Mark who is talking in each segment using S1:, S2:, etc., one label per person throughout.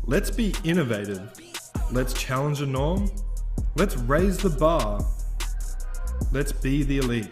S1: Let's be innovative. Let's challenge a norm. Let's raise the bar. Let's be the elite.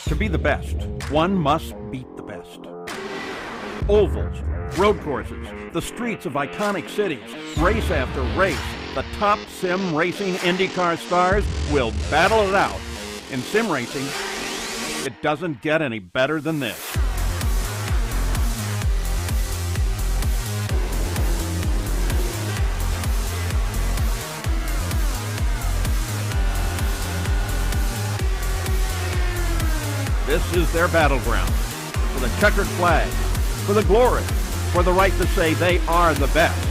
S2: To be the best, one must beat the best. Ovals, road courses, the streets of iconic cities, race after race, the top sim racing IndyCar stars will battle it out. In sim racing, it doesn't get any better than this. This is their battleground, for the checkered flag, for the glory, for the right to say they are the best.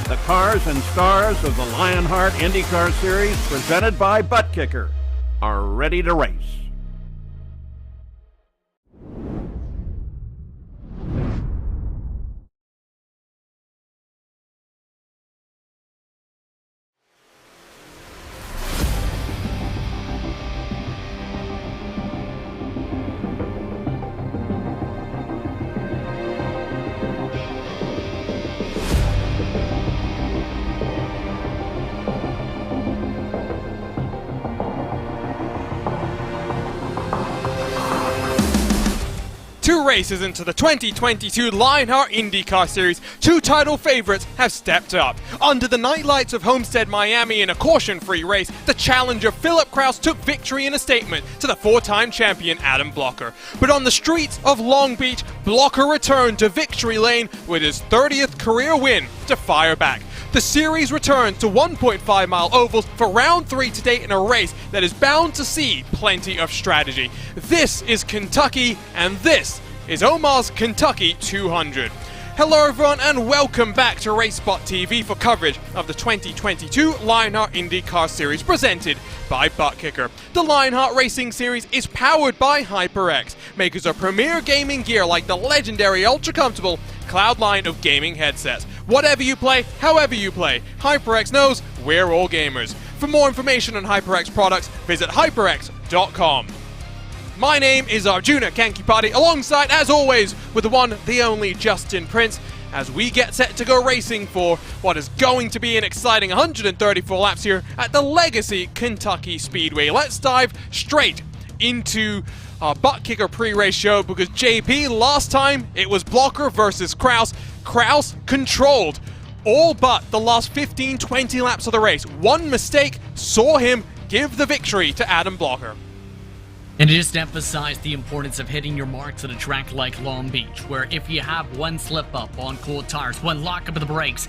S2: The cars and stars of the Lionheart IndyCar Series, presented by Butt Kicker, are ready to race.
S3: Two races into the 2022 Lionheart IndyCar Series, two title favorites have stepped up. Under the night lights of Homestead, Miami in a caution-free race, the challenger Philip Kraus took victory in a statement to the four-time champion Adam Blocker. But on the streets of Long Beach, Blocker returned to victory lane with his 30th career win to fire back. The series returns to 1.5-mile ovals for round 3 today in a race that is bound to see plenty of strategy. This is Kentucky, and this is Omar's Kentucky 200. Hello everyone and welcome back to RaceSpotTV for coverage of the 2022 Lionheart IndyCar Series presented by Butt Kicker. The Lionheart Racing Series is powered by HyperX, makers of premier gaming gear like the legendary ultra-comfortable Cloud line of gaming headsets. Whatever you play, however you play, HyperX knows we're all gamers. For more information on HyperX products, visit hyperx.com. My name is Arjuna Kankipati, alongside, as always, with the one, the only Justin Prince, as we get set to go racing for what is going to be an exciting 134 laps here at the Legacy Kentucky Speedway. Let's dive straight into our butt kicker pre-race show, because JP, last time it was Blocker versus Kraus. Kraus controlled all but the last 15-20 laps of the race. One mistake saw him give the victory to Adam Blocker.
S4: And it just emphasized the importance of hitting your marks at a track like Long Beach, where if you have one slip up on cold tires, one lock up of the brakes,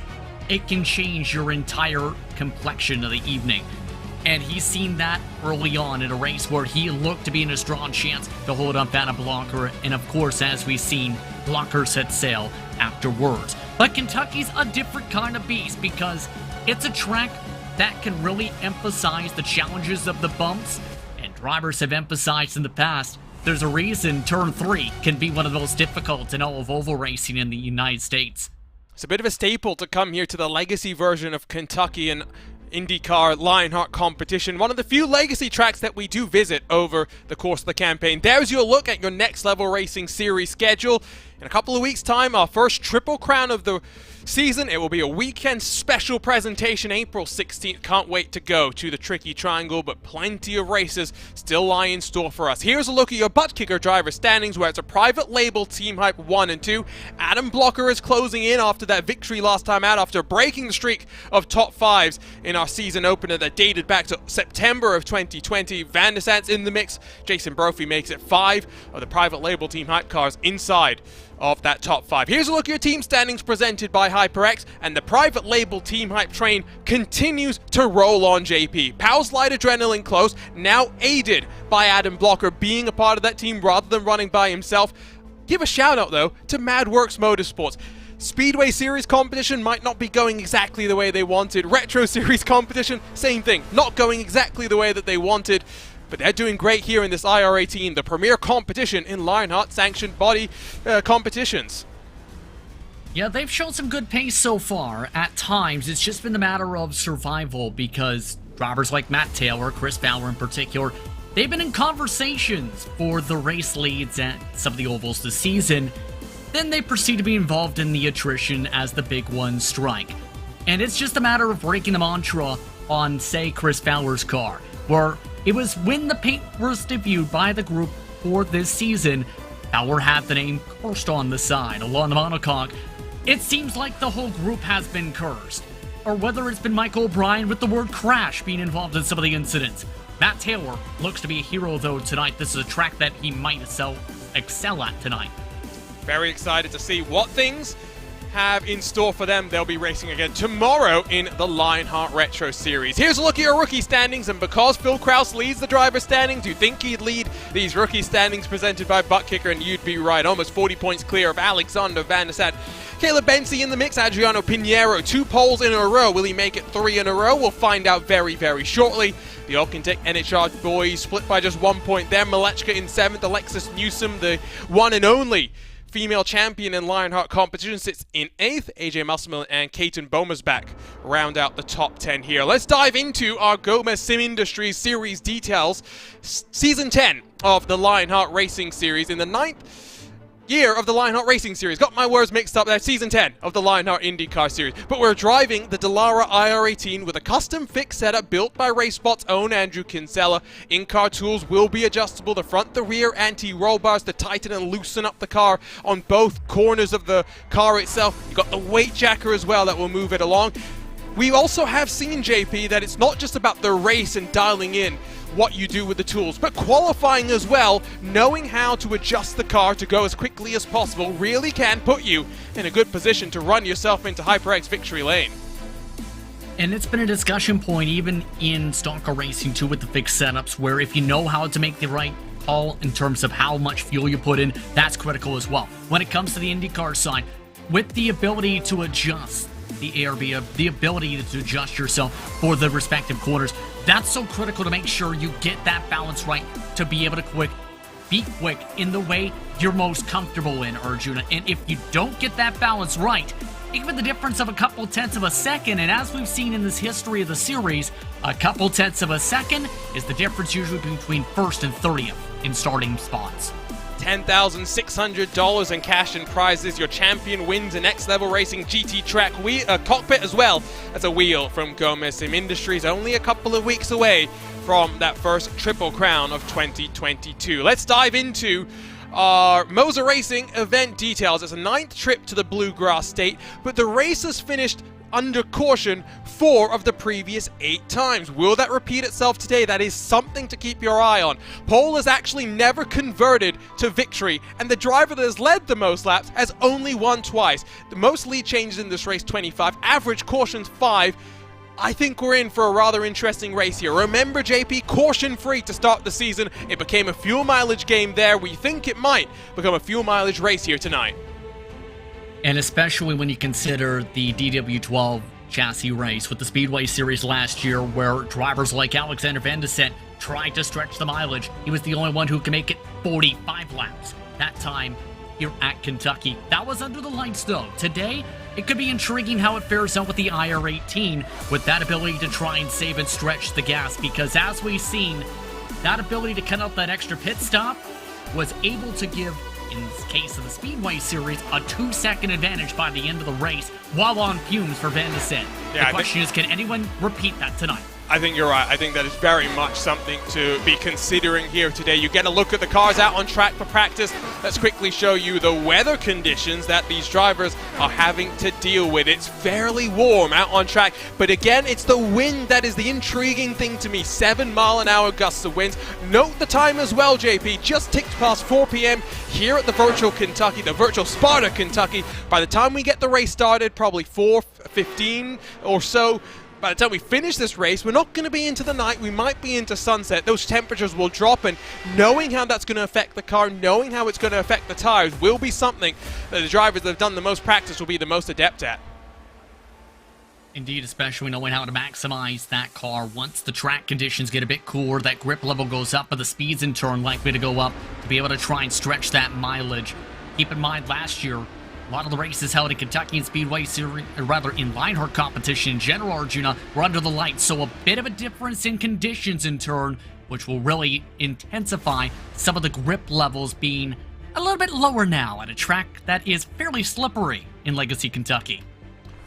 S4: it can change your entire complexion of the evening. And he's seen that early on in a race where he looked to be in a strong chance to hold up Adam Blocker. And of course, as we've seen, Blocker set sail afterwards. But Kentucky's a different kind of beast, because it's a track that can really emphasize the challenges of the bumps. Drivers have emphasized in the past, there's a reason Turn 3 can be one of the most difficult in all of oval racing in the United States.
S3: It's a bit of a staple to come here to the legacy version of Kentucky and IndyCar Lionheart competition. One of the few legacy tracks that we do visit over the course of the campaign. There's your look at your next level racing series schedule. In a couple of weeks' time, our first Triple Crown of the season. It will be a weekend special presentation, April 16th. Can't wait to go to the Tricky Triangle, but plenty of races still lie in store for us. Here's a look at your butt kicker driver standings, where it's a private label Team Hype 1 and 2. Adam Blocker is closing in after that victory last time out, after breaking the streak of top fives in our season opener that dated back to September of 2020. Van der Sant's in the mix. Jason Brophy makes it 5 of the private label Team Hype cars inside of that top 5. Here's a look at your team standings presented by HyperX, and the private label Team Hype train continues to roll on, JP. Powell's Light Adrenaline close, now aided by Adam Blocker being a part of that team rather than running by himself. Give a shout out though to MadWorks Motorsports. Speedway Series competition might not be going exactly the way they wanted. Retro Series competition, same thing, not going exactly the way that they wanted. But they're doing great here in this IR18, the premier competition in Lionheart sanctioned body competitions.
S4: Yeah, they've shown some good pace so far. At times, it's just been a matter of survival, because drivers like Matt Taylor, Chris Fowler in particular, they've been in conversations for the race leads at some of the ovals this season. Then they proceed to be involved in the attrition as the big ones strike. And it's just a matter of breaking the mantra on, say, Chris Fowler's car, where it was when the paint was debuted by the group for this season, Fowler had the name cursed on the side, along the monocoque. It seems like the whole group has been cursed. Or whether it's been Michael O'Brien with the word crash being involved in some of the incidents. Matt Taylor looks to be a hero though tonight. This is a track that he might excel at tonight.
S3: Very excited to see what things have in store for them. They'll be racing again tomorrow in the Lionheart Retro Series. Here's a look at your rookie standings, and because Phil Kraus leads the driver standings, you think he'd lead these rookie standings presented by Butt Kicker, and you'd be right. Almost 40 points clear of Alexander Van der Sant. Caleb Bensi in the mix, Adriano Pinheiro, 2 poles in a row. Will he make it 3 in a row? We'll find out very, very shortly. The Alcantech NHR boys split by just 1 point there. Malechka in 7th, Alexis Newsom, the one and only female champion in Lionheart competition, sits in 8th. AJ Musselman and Kaiten Bomersbach round out the top 10 here. Let's dive into our Gomez Sim Industries series details. Season 10 of the Lionheart Racing Series, in the 9th year of the Lionheart Racing Series. Got my words mixed up there. Season 10 of the Lionheart IndyCar Series. But we're driving the Dallara IR18 with a custom fix setup built by RaceSpot's own Andrew Kinsella. In-car tools will be adjustable. The front, the rear, anti-roll bars to tighten and loosen up the car on both corners of the car itself. You've got the weight jacker as well that will move it along. We also have seen, JP, that it's not just about the race and dialing in what you do with the tools, but qualifying as well. Knowing how to adjust the car to go as quickly as possible really can put you in a good position to run yourself into HyperX victory lane.
S4: And it's been a discussion point even in stock car racing too, with the fixed setups, where if you know how to make the right call in terms of how much fuel you put in, that's critical as well. When it comes to the IndyCar side, with the ability to adjust the ARB, the ability to adjust yourself for the respective corners, that's so critical to make sure you get that balance right to be able to be quick in the way you're most comfortable in, Arjuna. And if you don't get that balance right, even the difference of a couple tenths of a second, and as we've seen in this history of the series, a couple tenths of a second is the difference usually between first and 30th in starting spots.
S3: $10,600 in cash and prizes. Your champion wins a Next Level Racing GT track cockpit, as well as a wheel from Gomez Sim Industries, only a couple of weeks away from that first Triple Crown of 2022. Let's dive into our Moser Racing event details. It's a 9th trip to the Bluegrass State, but the race has finished under caution 4 of the previous 8 times. Will that repeat itself today? That is something to keep your eye on. Pole has actually never converted to victory, and the driver that has led the most laps has only won twice. The most lead changes in this race, 25, average cautions 5. I think we're in for a rather interesting race here. Remember, JP, caution-free to start the season. It became a fuel mileage game there. We think it might become a fuel mileage race here tonight.
S4: And especially when you consider the DW12 chassis race with the Speedway Series last year, where drivers like Alexander Van de Sent tried to stretch the mileage. He was the only one who could make it 45 laps that time here at Kentucky. That was under the lights, though. Today, it could be intriguing how it fares out with the IR-18, with that ability to try and save and stretch the gas, because as we've seen, that ability to cut out that extra pit stop was able to give, in this case of the Speedway Series, a 2-second advantage by the end of the race while on fumes for Van de Sent. The question is, can anyone repeat that tonight?
S3: I think you're right. I think that is very much something to be considering here today. You get a look at the cars out on track for practice. Let's quickly show you the weather conditions that these drivers are having to deal with. It's fairly warm out on track, but again, it's the wind that is the intriguing thing to me. 7-mile-an-hour gusts of winds. Note the time as well, JP. Just ticked past 4 p.m. here at the virtual Kentucky, the virtual Sparta, Kentucky. By the time we get the race started, probably 4:15 or so, by the time we finish this race, we're not going to be into the night. We might be into sunset. Those temperatures will drop, and knowing how that's going to affect the car, knowing how it's going to affect the tires, will be something that the drivers that have done the most practice will be the most adept at.
S4: Indeed, especially knowing how to maximize that car once the track conditions get a bit cooler, that grip level goes up, but the speeds in turn likely to go up to be able to try and stretch that mileage. Keep in mind, last year, a lot of the races held in Kentucky and Speedway Series, or rather in Lionheart competition in general, Arjuna, were under the lights, so a bit of a difference in conditions in turn, which will really intensify some of the grip levels being a little bit lower now at a track that is fairly slippery in Legacy, Kentucky.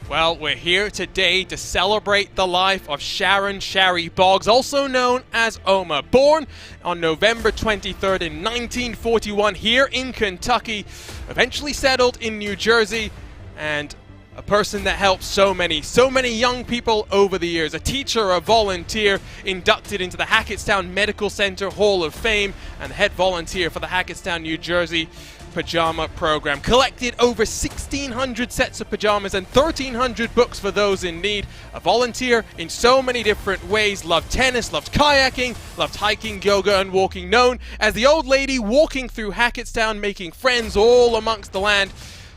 S3: Well, we're here today to celebrate the life of Sharon Shari Boggs, also known as Omar. Born on November 23rd in 1941 here in Kentucky, eventually settled in New Jersey, and a person that helped so many young people over the years. A teacher, a volunteer, inducted into the Hackettstown Medical Center Hall of Fame, and the head volunteer for the Hackettstown, New Jersey pajama program. Collected over 1,600 sets of pajamas and 1,300 books for those in need. A volunteer in so many different ways. Loved tennis, loved kayaking, loved hiking, yoga, and walking. Known as the old lady walking through Hackettstown, making friends all amongst the land.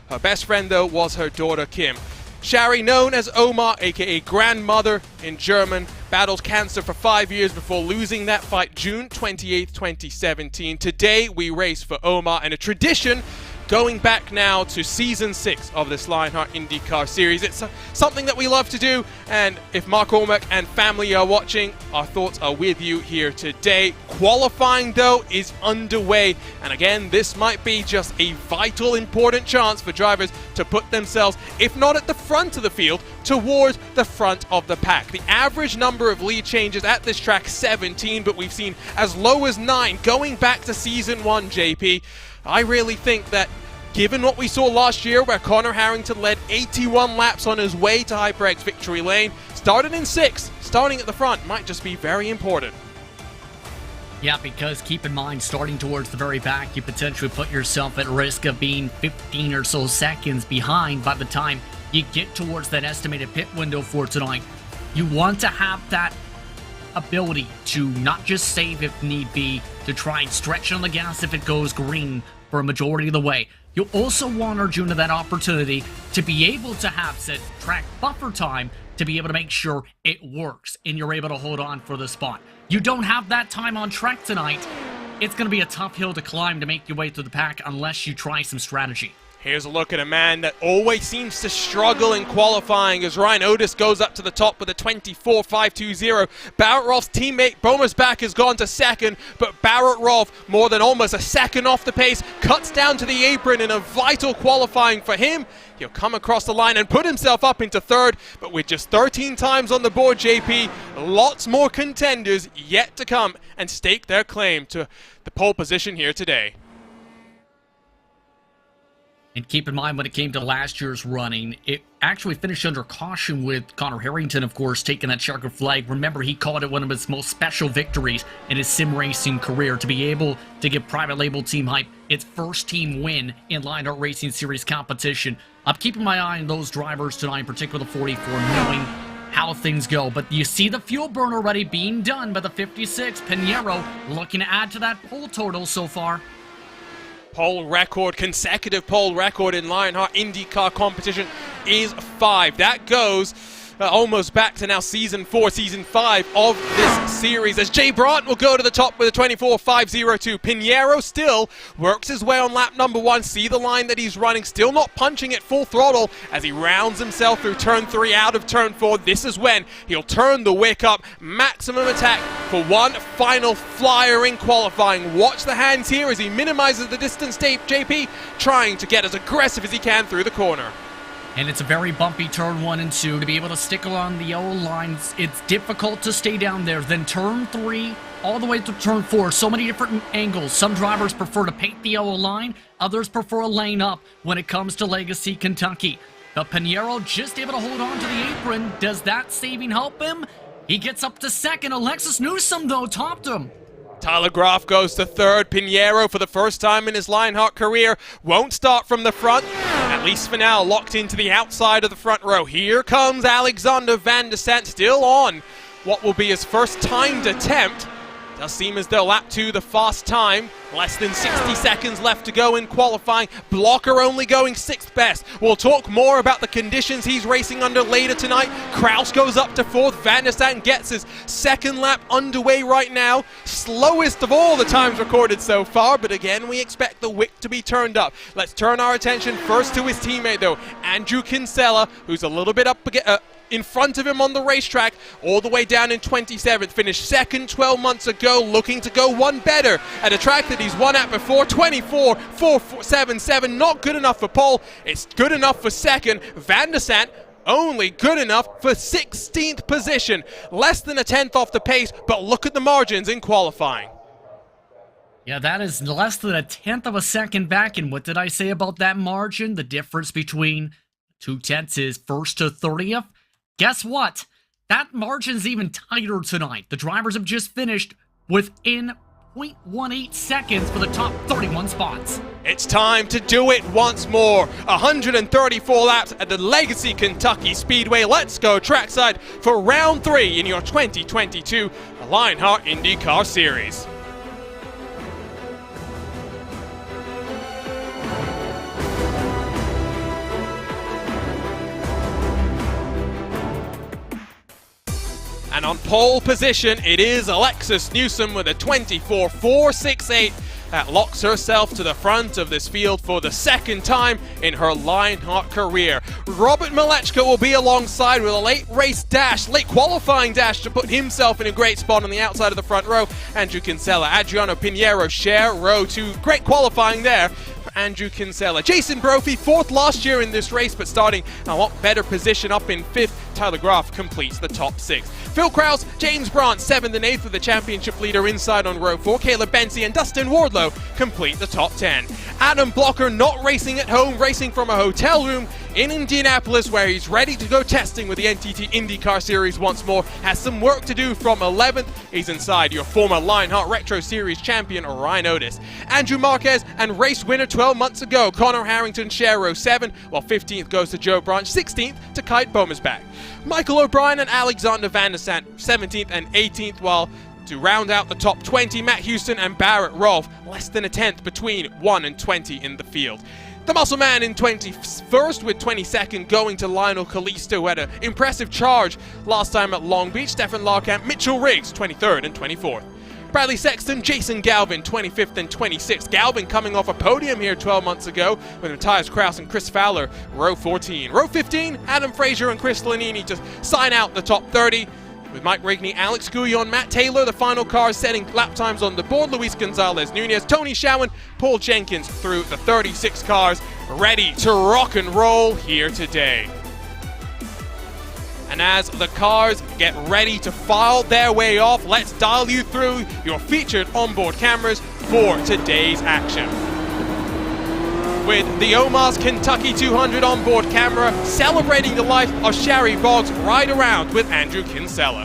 S3: Her best friend, though, was her daughter, Kim. Shari, known as Omar, aka grandmother in German, battled cancer for 5 years before losing that fight June 28, 2017. Today, we race for Omar, and a tradition going back now to Season 6 of this Lionheart IndyCar series. It's something that we love to do, and if Mark Ormack and family are watching, our thoughts are with you here today. Qualifying, though, is underway, and again, this might be just a vital, important chance for drivers to put themselves, if not at the front of the field, towards the front of the pack. The average number of lead changes at this track, 17, but we've seen as low as 9 going back to Season 1, JP. I really think that given what we saw last year, where Connor Harrington led 81 laps on his way to HyperX victory lane, started in 6th, starting at the front might just be very important.
S4: Yeah, because keep in mind, starting towards the very back, you potentially put yourself at risk of being 15 or so seconds behind by the time you get towards that estimated pit window for tonight. You want to have that ability to not just save if need be, to try and stretch on the gas if it goes green for a majority of the way. You'll also want, Arjuna, that opportunity to be able to have said track buffer time to be able to make sure it works and you're able to hold on for the spot. You don't have that time on track tonight. it's going to be a tough hill to climb to make your way through the pack unless you try some strategy.
S3: Here's a look at a man that always seems to struggle in qualifying as Ryan Otis goes up to the top with a 24.520. Barrett Rolf's teammate Bomersbach has gone to second, but Barrett Rolf, more than almost a second off the pace, cuts down to the apron in a vital qualifying for him. He'll come across the line and put himself up into third, but with just 13 times on the board, JP, lots more contenders yet to come and stake their claim to the pole position here today.
S4: And keep in mind, when it came to last year's running, it actually finished under caution with Connor Harrington, of course, taking that checkered flag. Remember, he called it one of his most special victories in his sim racing career to be able to give Private Label Team Hype its first team win in Lionheart Racing Series competition. I'm keeping my eye on those drivers tonight, in particular the 44, knowing how things go. But you see the fuel burn already being done by the 56. Pinheiro looking to add to that pole total so far.
S3: Pole record, consecutive pole record in Lionheart IndyCar competition is 5. That goes almost back to now season 4, season 5 of this series, as Jay Brandt will go to the top with a 24.502. Pinheiro still works his way on lap number 1. See the line that he's running, still not punching at full throttle as he rounds himself through turn 3 out of turn 4. This is when he'll turn the wick up, maximum attack for one final flyer in qualifying. Watch the hands here as he minimizes the distance. JP trying to get as aggressive as he can through the corner.
S4: And it's a very bumpy turn 1 and 2. To be able to stick along the yellow lines, it's difficult to stay down there. Then turn 3 all the way to turn 4. So many different angles. Some drivers prefer to paint the yellow line. Others prefer a lane up when it comes to Legacy Kentucky. But Pinheiro just able to hold on to the apron. Does that saving help him? He gets up to second. Alexis Newsom, though, topped him.
S3: Tyler Graf goes to third. Pinheiro, for the first time in his Lionheart career, won't start from the front, at least for now, locked into the outside of the front row. Here comes Alexander Van der Sant, still on what will be his first timed attempt. Does seem as though lap 2, the fast time, less than 60 seconds left to go in qualifying. Blocker only going 6th best. We'll talk more about the conditions he's racing under later tonight. Kraus goes up to 4th. Van der Sant gets his second lap underway right now. Slowest of all the times recorded so far, but again, we expect the wick to be turned up. Let's turn our attention first to his teammate, though, Andrew Kinsella, who's a little bit up in front of him on the racetrack, all the way down in 27th, finished second 12 months ago, looking to go one better at a track that he's won at before. 24.477, not good enough for pole, it's good enough for second. Van der Sant only good enough for 16th position, less than a 10th off the pace, but look at the margins in qualifying.
S4: Yeah, that is less than a 10th of a second back, and what did I say about that margin? The difference between 2/10 is first to 30th. Guess what? That margin's even tighter tonight. The drivers have just finished within 0.18 seconds for the top 31 spots.
S3: It's time to do it once more. 134 laps at the Legacy Kentucky Speedway. Let's go trackside for round 3 in your 2022 Lionheart IndyCar Series. And on pole position, it is Alexis Newsom with a 24.468 that locks herself to the front of this field for the second time in her Lionheart career. Robert Malechka will be alongside with a late qualifying dash to put himself in a great spot on the outside of the front row. Andrew Kinsella, Adriano Pinheiro share row 2. Great qualifying there for Andrew Kinsella. Jason Brophy, 4th last year in this race, but starting a lot better position up in 5th. Tyler Graf completes the top 6. Phil Kraus, James Brandt, 7th and 8th with the championship leader inside on row 4. Caleb Benzie and Dustin Wardlow complete the top 10. Adam Blocker not racing at home, racing from a hotel room in Indianapolis, where he's ready to go testing with the NTT IndyCar Series once more. Has some work to do from 11th. He's inside your former Lionheart Retro Series champion, Ryan Otis. Andrew Marquez and race winner 12 months ago, Connor Harrington share row 7, while 15th goes to Joe Branch, 16th to Kite Bomersbach. Michael O'Brien and Alexander Van der Sant, 17th and 18th, while to round out the top 20, Matt Houston and Barrett Rolfe, less than a 10th between 1 and 20 in the field. The muscle man in 21st, with 22nd going to Lionel Kalisto, who had an impressive charge last time at Long Beach. Stefan Larkamp, Mitchell Riggs, 23rd and 24th. Bradley Sexton, Jason Galvin, 25th and 26th. Galvin coming off a podium here 12 months ago with Matthias Kraus and Chris Fowler, row 14. Row 15, Adam Fraser and Chris Lanini just sign out the top 30. With Mike Rigney, Alex Gouillon, Matt Taylor, the final cars setting lap times on the board. Luis Gonzalez Nunez, Tony Schowen, Paul Jenkins through the 36 cars, ready to rock and roll here today. And as the cars get ready to file their way off, let's dial you through your featured onboard cameras for today's action. With the Omar's Kentucky 200 onboard camera celebrating the life of Sherry Boggs Ride Around with Andrew Kinsella.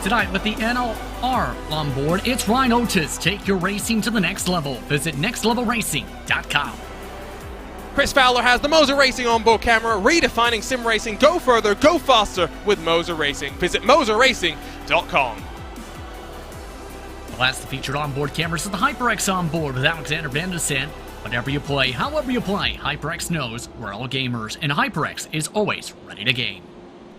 S4: Tonight with the NLR on board, it's Ryan Otis. Take your racing to the next level. Visit nextlevelracing.com.
S3: Chris Fowler has the Moser Racing onboard camera, redefining sim racing. Go further, go faster with Moser Racing. Visit moserracing.com.
S4: That's the featured onboard cameras of the HyperX on board with Alexander Van de Sand. Whatever you play, however you play, HyperX knows we're all gamers, and HyperX is always ready to game.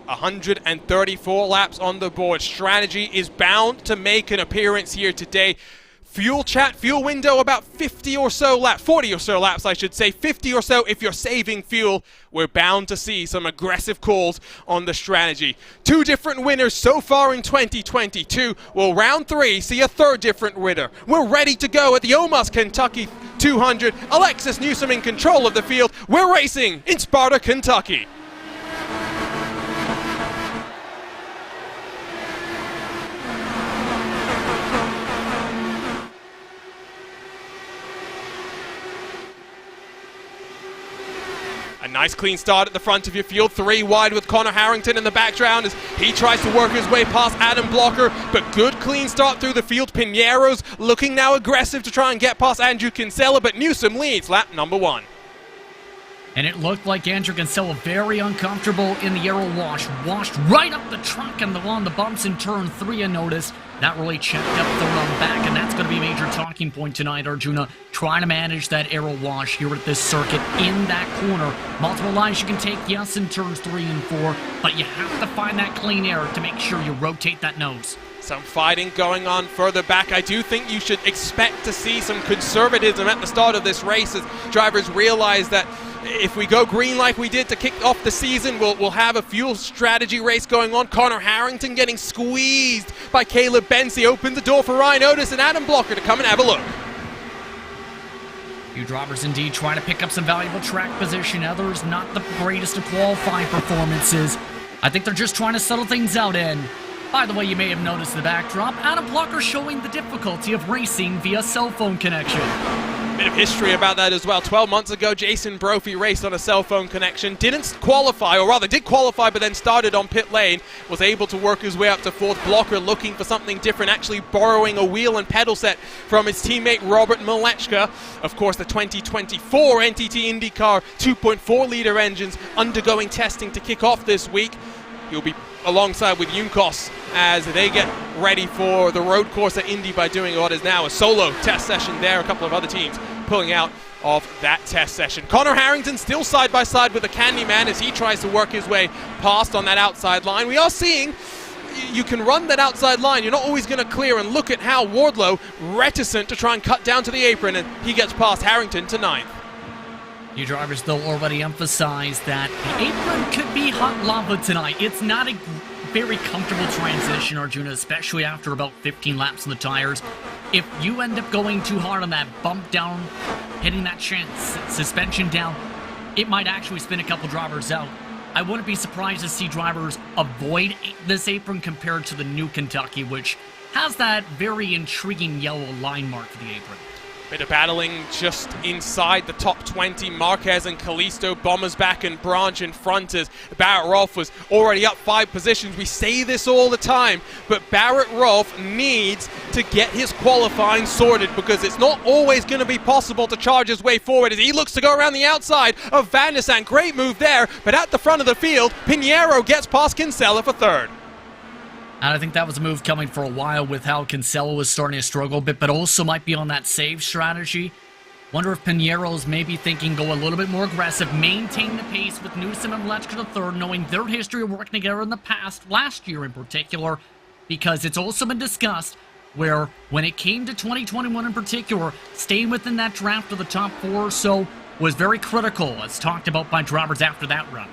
S3: 134 laps on the board. Strategy is bound to make an appearance here today. Fuel chat, fuel window, about 40 or so laps, I should say. 50 or so if you're saving fuel. We're bound to see some aggressive calls on the strategy. 2 different winners so far in 2022. Will round 3 see a 3rd different winner? We're ready to go at the Omar's Kentucky 200. Alexis Newsom in control of the field. We're racing in Sparta, Kentucky. A nice clean start at the front of your field, 3 wide with Connor Harrington in the background as he tries to work his way past Adam Blocker, but good clean start through the field. Pinero's looking now aggressive to try and get past Andrew Kinsella, but Newsom leads lap number 1.
S4: And it looked like Andrew Kinsella very uncomfortable in the aero wash. Washed right up the trunk and on the bumps in turn 3, and notice that really checked up third on the back, and that's going to be a major talking point tonight, Arjuna. Trying to manage that aero wash here at this circuit in that corner. Multiple lines you can take, yes, in turns 3 and 4, but you have to find that clean air to make sure you rotate that nose.
S3: Some fighting going on further back. I do think you should expect to see some conservatism at the start of this race as drivers realize that if we go green like we did to kick off the season, we'll have a fuel strategy race going on. Connor Harrington getting squeezed by Caleb Benz. He opened the door for Ryan Otis and Adam Blocker to come and have a look.
S4: Few drivers indeed trying to pick up some valuable track position. Others not the greatest of qualifying performances. I think they're just trying to settle things out in. By the way, you may have noticed the backdrop. Adam Blocker showing the difficulty of racing via cell phone connection.
S3: Bit of history about that as well. 12 months ago, Jason Brophy raced on a cell phone connection. Didn't qualify, or rather did qualify, but then started on pit lane. Was able to work his way up to 4th. Blocker looking for something different, actually borrowing a wheel and pedal set from his teammate Robert Malechka. Of course, the 2024 NTT IndyCar 2.4-liter engines undergoing testing to kick off this week. He'll be alongside with Junkos as they get ready for the road course at Indy by doing what is now a solo test session there. A couple of other teams pulling out of that test session. Connor Harrington still side by side with the Candyman as he tries to work his way past on that outside line. We are seeing you can run that outside line. You're not always going to clear, and look at how Wardlow reticent to try and cut down to the apron, and he gets past Harrington to 9th.
S4: You drivers, though, already emphasized that the apron could be hot lava tonight. It's not a very comfortable transition, Arjuna, especially after about 15 laps on the tires. If you end up going too hard on that bump down, hitting that suspension down, it might actually spin a couple drivers out. I wouldn't be surprised to see drivers avoid this apron compared to the new Kentucky, which has that very intriguing yellow line mark for the apron.
S3: Bit of battling just inside the top 20. Marquez and Callisto, Bombers back and Branch in front as Barrett Rolfe was already up 5 positions. We say this all the time, but Barrett Rolfe needs to get his qualifying sorted because it's not always going to be possible to charge his way forward as he looks to go around the outside of Van der Sande. Great move there, but at the front of the field, Pinheiro gets past Kinsella for 3rd.
S4: And I think that was a move coming for a while with how Kinsella was starting to struggle a bit, but also might be on that save strategy. Wonder if Pinheiro's maybe thinking go a little bit more aggressive, maintain the pace with Newsom and Malechka the 3rd, knowing their history of working together in the past, last year in particular. because it's also been discussed where when it came to 2021 in particular, staying within that draft of the top 4 or so was very critical, as talked about by drivers after that run.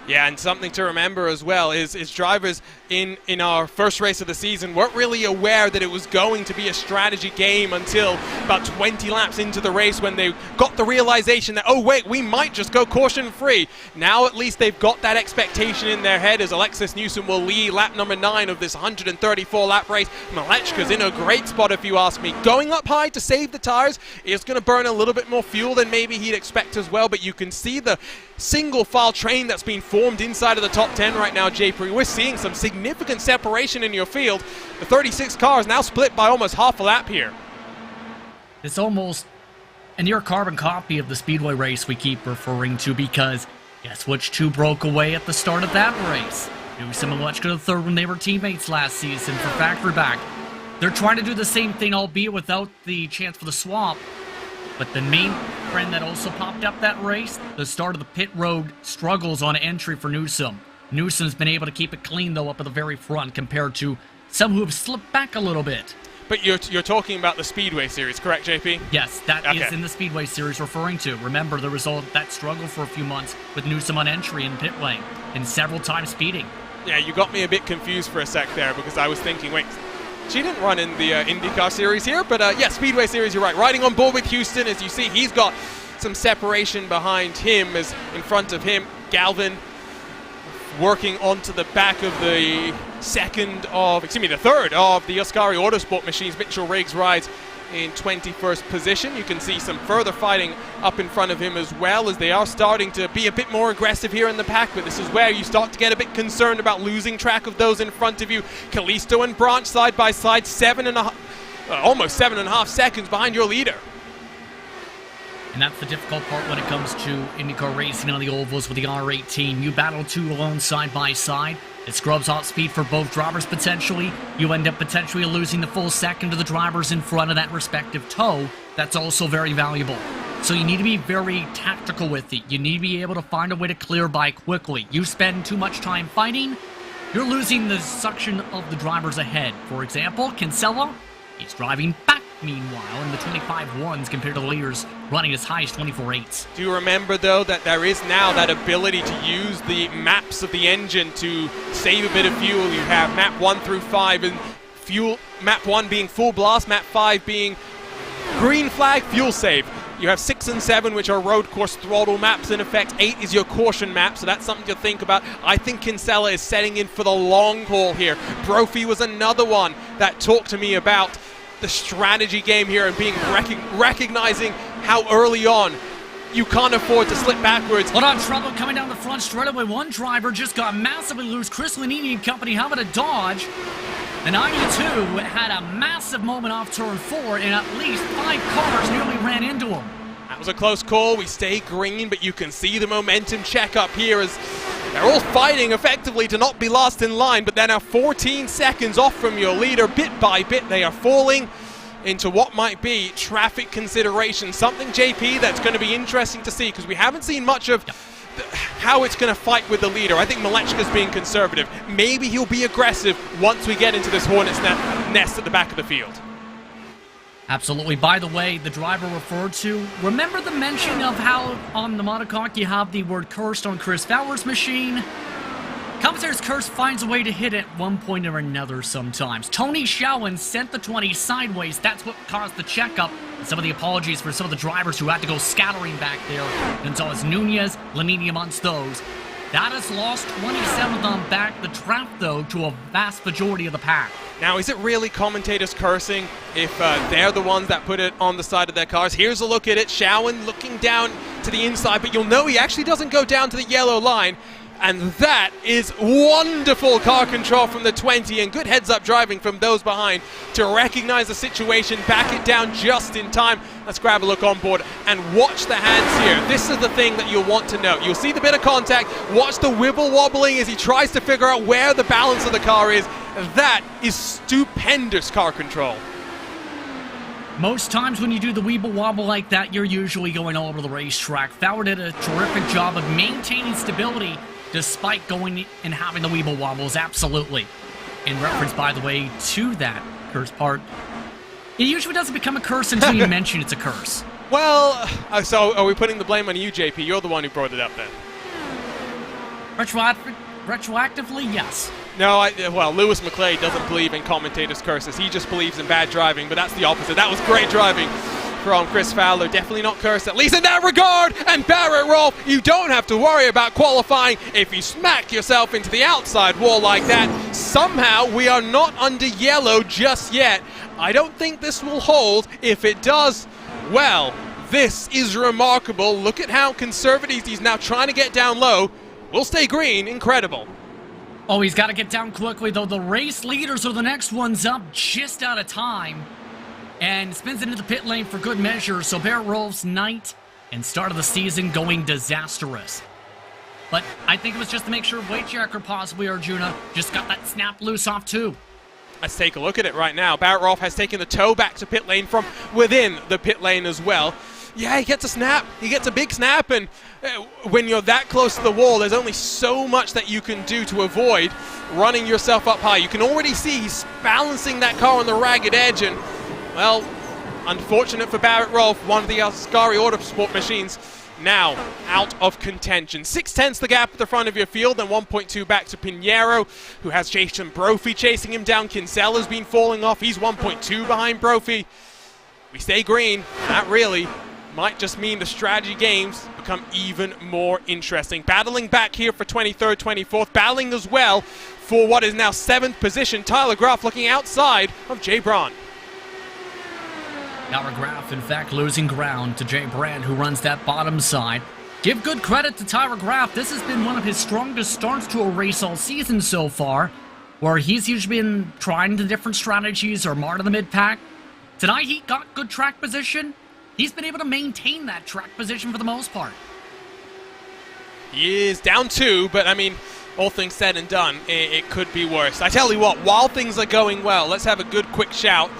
S3: Yeah, and something to remember as well is drivers in our first race of the season weren't really aware that it was going to be a strategy game until about 20 laps into the race, when they got the realization that, oh wait, we might just go caution free. Now at least they've got that expectation in their head, as Alexis Newsom will lead lap number 9 of this 134 lap race. Malechka's in a great spot, if you ask me. Going up high to save the tires is going to burn a little bit more fuel than maybe he'd expect as well, but you can see the single file train that's been formed inside of the top 10 right now, JP. We're seeing some significant separation in your field. The 36 cars now split by almost half a lap here.
S4: It's almost a near carbon copy of the Speedway race we keep referring to, because guess which two broke away at the start of that race? Newsom and Malechka the third when they were teammates last season for factory back. They're trying to do the same thing, albeit without the chance for the swap. But the main trend that also popped up that race, the start of the pit road struggles on entry for Newsom. Newsom's been able to keep it clean, though, up at the very front compared to some who have slipped back a little bit.
S3: But you're talking about the Speedway Series, correct, JP?
S4: Yes, that is in the Speedway Series referring to. Remember, there was all that struggle for a few months with Newsom on entry in pit lane and several times speeding.
S3: Yeah, you got me a bit confused for a sec there, because I was thinking, wait, she didn't run in the IndyCar Series here, but yeah, Speedway Series, you're right. Riding on board with Houston, as you see, he's got some separation behind him, as in front of him, Galvin working onto the back of the third of the Ascari Autosport machines. Mitchell Riggs rides in 21st position. You can see some further fighting up in front of him as well, as they are starting to be a bit more aggressive here in the pack, but this is where you start to get a bit concerned about losing track of those in front of you. Callisto and Branch side by side, almost 7.5 seconds behind your leader.
S4: And that's the difficult part when it comes to IndyCar racing on the ovals with the R8 team. You battle two alone side by side. It scrubs off speed for both drivers potentially. You end up potentially losing the full second to the drivers in front of that respective tow. That's also very valuable. So you need to be very tactical with it. You need to be able to find a way to clear by quickly. You spend too much time fighting, you're losing the suction of the drivers ahead. For example, Kinsella, he's driving back meanwhile in the 25-1s compared to the leaders running as high as 24-8s.
S3: Do you remember, though, that there is now that ability to use the maps of the engine to save a bit of fuel? You have map 1 through 5, and map 1 being full blast, map 5 being green flag, fuel save. You have 6 and 7, which are road course throttle maps in effect. 8 is your caution map, so that's something to think about. I think Kinsella is setting in for the long haul here. Brophy was another one that talked to me about the strategy game here and being recognizing how early on you can't afford to slip backwards.
S4: Hold on, trouble coming down the front straightaway. One driver just got massively loose. Chris Lanini and company having a dodge. The 92 had a massive moment off turn 4, and at least 5 cars nearly ran into him.
S3: That was a close call. We stay green, but you can see the momentum check up here as they're all fighting effectively to not be last in line, but then are 14 seconds off from your leader. Bit by bit, they are falling into what might be traffic consideration. Something, JP, that's going to be interesting to see, because we haven't seen much of how it's going to fight with the leader. I think Malechka's being conservative. Maybe he'll be aggressive once we get into this hornet's nest at the back of the field.
S4: Absolutely. By the way, the driver referred to, remember the mention of how on the monocoque you have the word cursed on Chris Fowler's machine? Commentator's curse finds a way to hit at one point or another sometimes. Tony Schowen sent the 20 sideways. That's what caused the checkup. And some of the apologies for some of the drivers who had to go scattering back there. Gonzalez Nunez, Lanini amongst those. That has lost 27th on back the trap, though, to a vast majority of the pack.
S3: Now, is it really commentators cursing if they're the ones that put it on the side of their cars? Here's a look at it. Schowen looking down to the inside, but you'll know he actually doesn't go down to the yellow line. And that is wonderful car control from the 20 and good heads-up driving from those behind to recognize the situation, back it down just in time. Let's grab a look on board and watch the hands here. This is the thing that you'll want to note. You'll see the bit of contact. Watch the wibble wobbling as he tries to figure out where the balance of the car is. That is stupendous car control.
S4: Most times when you do the weeble wobble like that, you're usually going all over the racetrack. Fowler did a terrific job of maintaining stability despite going and having the weeble wobbles, absolutely. in reference, by the way, to that curse part. It usually doesn't become a curse until you mention it's a curse.
S3: Well, so are we putting the blame on you, JP? You're the one who brought it up then.
S4: Retroactively, yes.
S3: No, well, Lewis McClay doesn't believe in commentators' curses. He just believes in bad driving, but that's the opposite. That was great driving from Chris Fowler. Definitely not cursed, at least in that regard. And Barrett Rolfe, you don't have to worry about qualifying if you smack yourself into the outside wall like that. Somehow, we are not under yellow just yet. I don't think this will hold. If it does, well, this is remarkable. Look at how conservative he's now trying to get down low. We'll stay green. Incredible.
S4: Oh, he's got to get down quickly, though. The race leaders are the next ones up, just out of time. And spins into the pit lane for good measure. So Barrett Rolfe's night and start of the season going disastrous. But I think it was just to make sure weight checker, possibly Arjuna, just got that snap loose off too.
S3: Let's take a look at it right now. Barrett Rolfe has taken the toe back to pit lane from within the pit lane as well. Yeah, he gets a snap. He gets a big snap, and when you're that close to the wall, there's only so much that you can do to avoid running yourself up high. You can already see he's balancing that car on the ragged edge, and, well, unfortunate for Barrett Rolfe, one of the Ascari Autosport machines now out of contention. 6/10 the gap at the front of your field, and 1.2 back to Pinheiro, who has Jason Brophy chasing him down. Kinsella's been falling off. He's 1.2 behind Brophy. We stay green. That really might just mean the strategy games become even more interesting. Battling back here for 23rd, 24th. Battling as well for what is now 7th position. Tyler Graff looking outside of Jay Braun.
S4: Tyler Graff, in fact, losing ground to Jay Brand, who runs that bottom side. Give good credit to Tyler Graff. This has been one of his strongest starts to a race all season so far, where he's usually been trying the different strategies or more to the mid-pack. Tonight, he got good track position. He's been able to maintain that track position for the most part.
S3: He is down 2, but I mean, all things said and done, it could be worse. I tell you what, while things are going well, let's have a good quick shout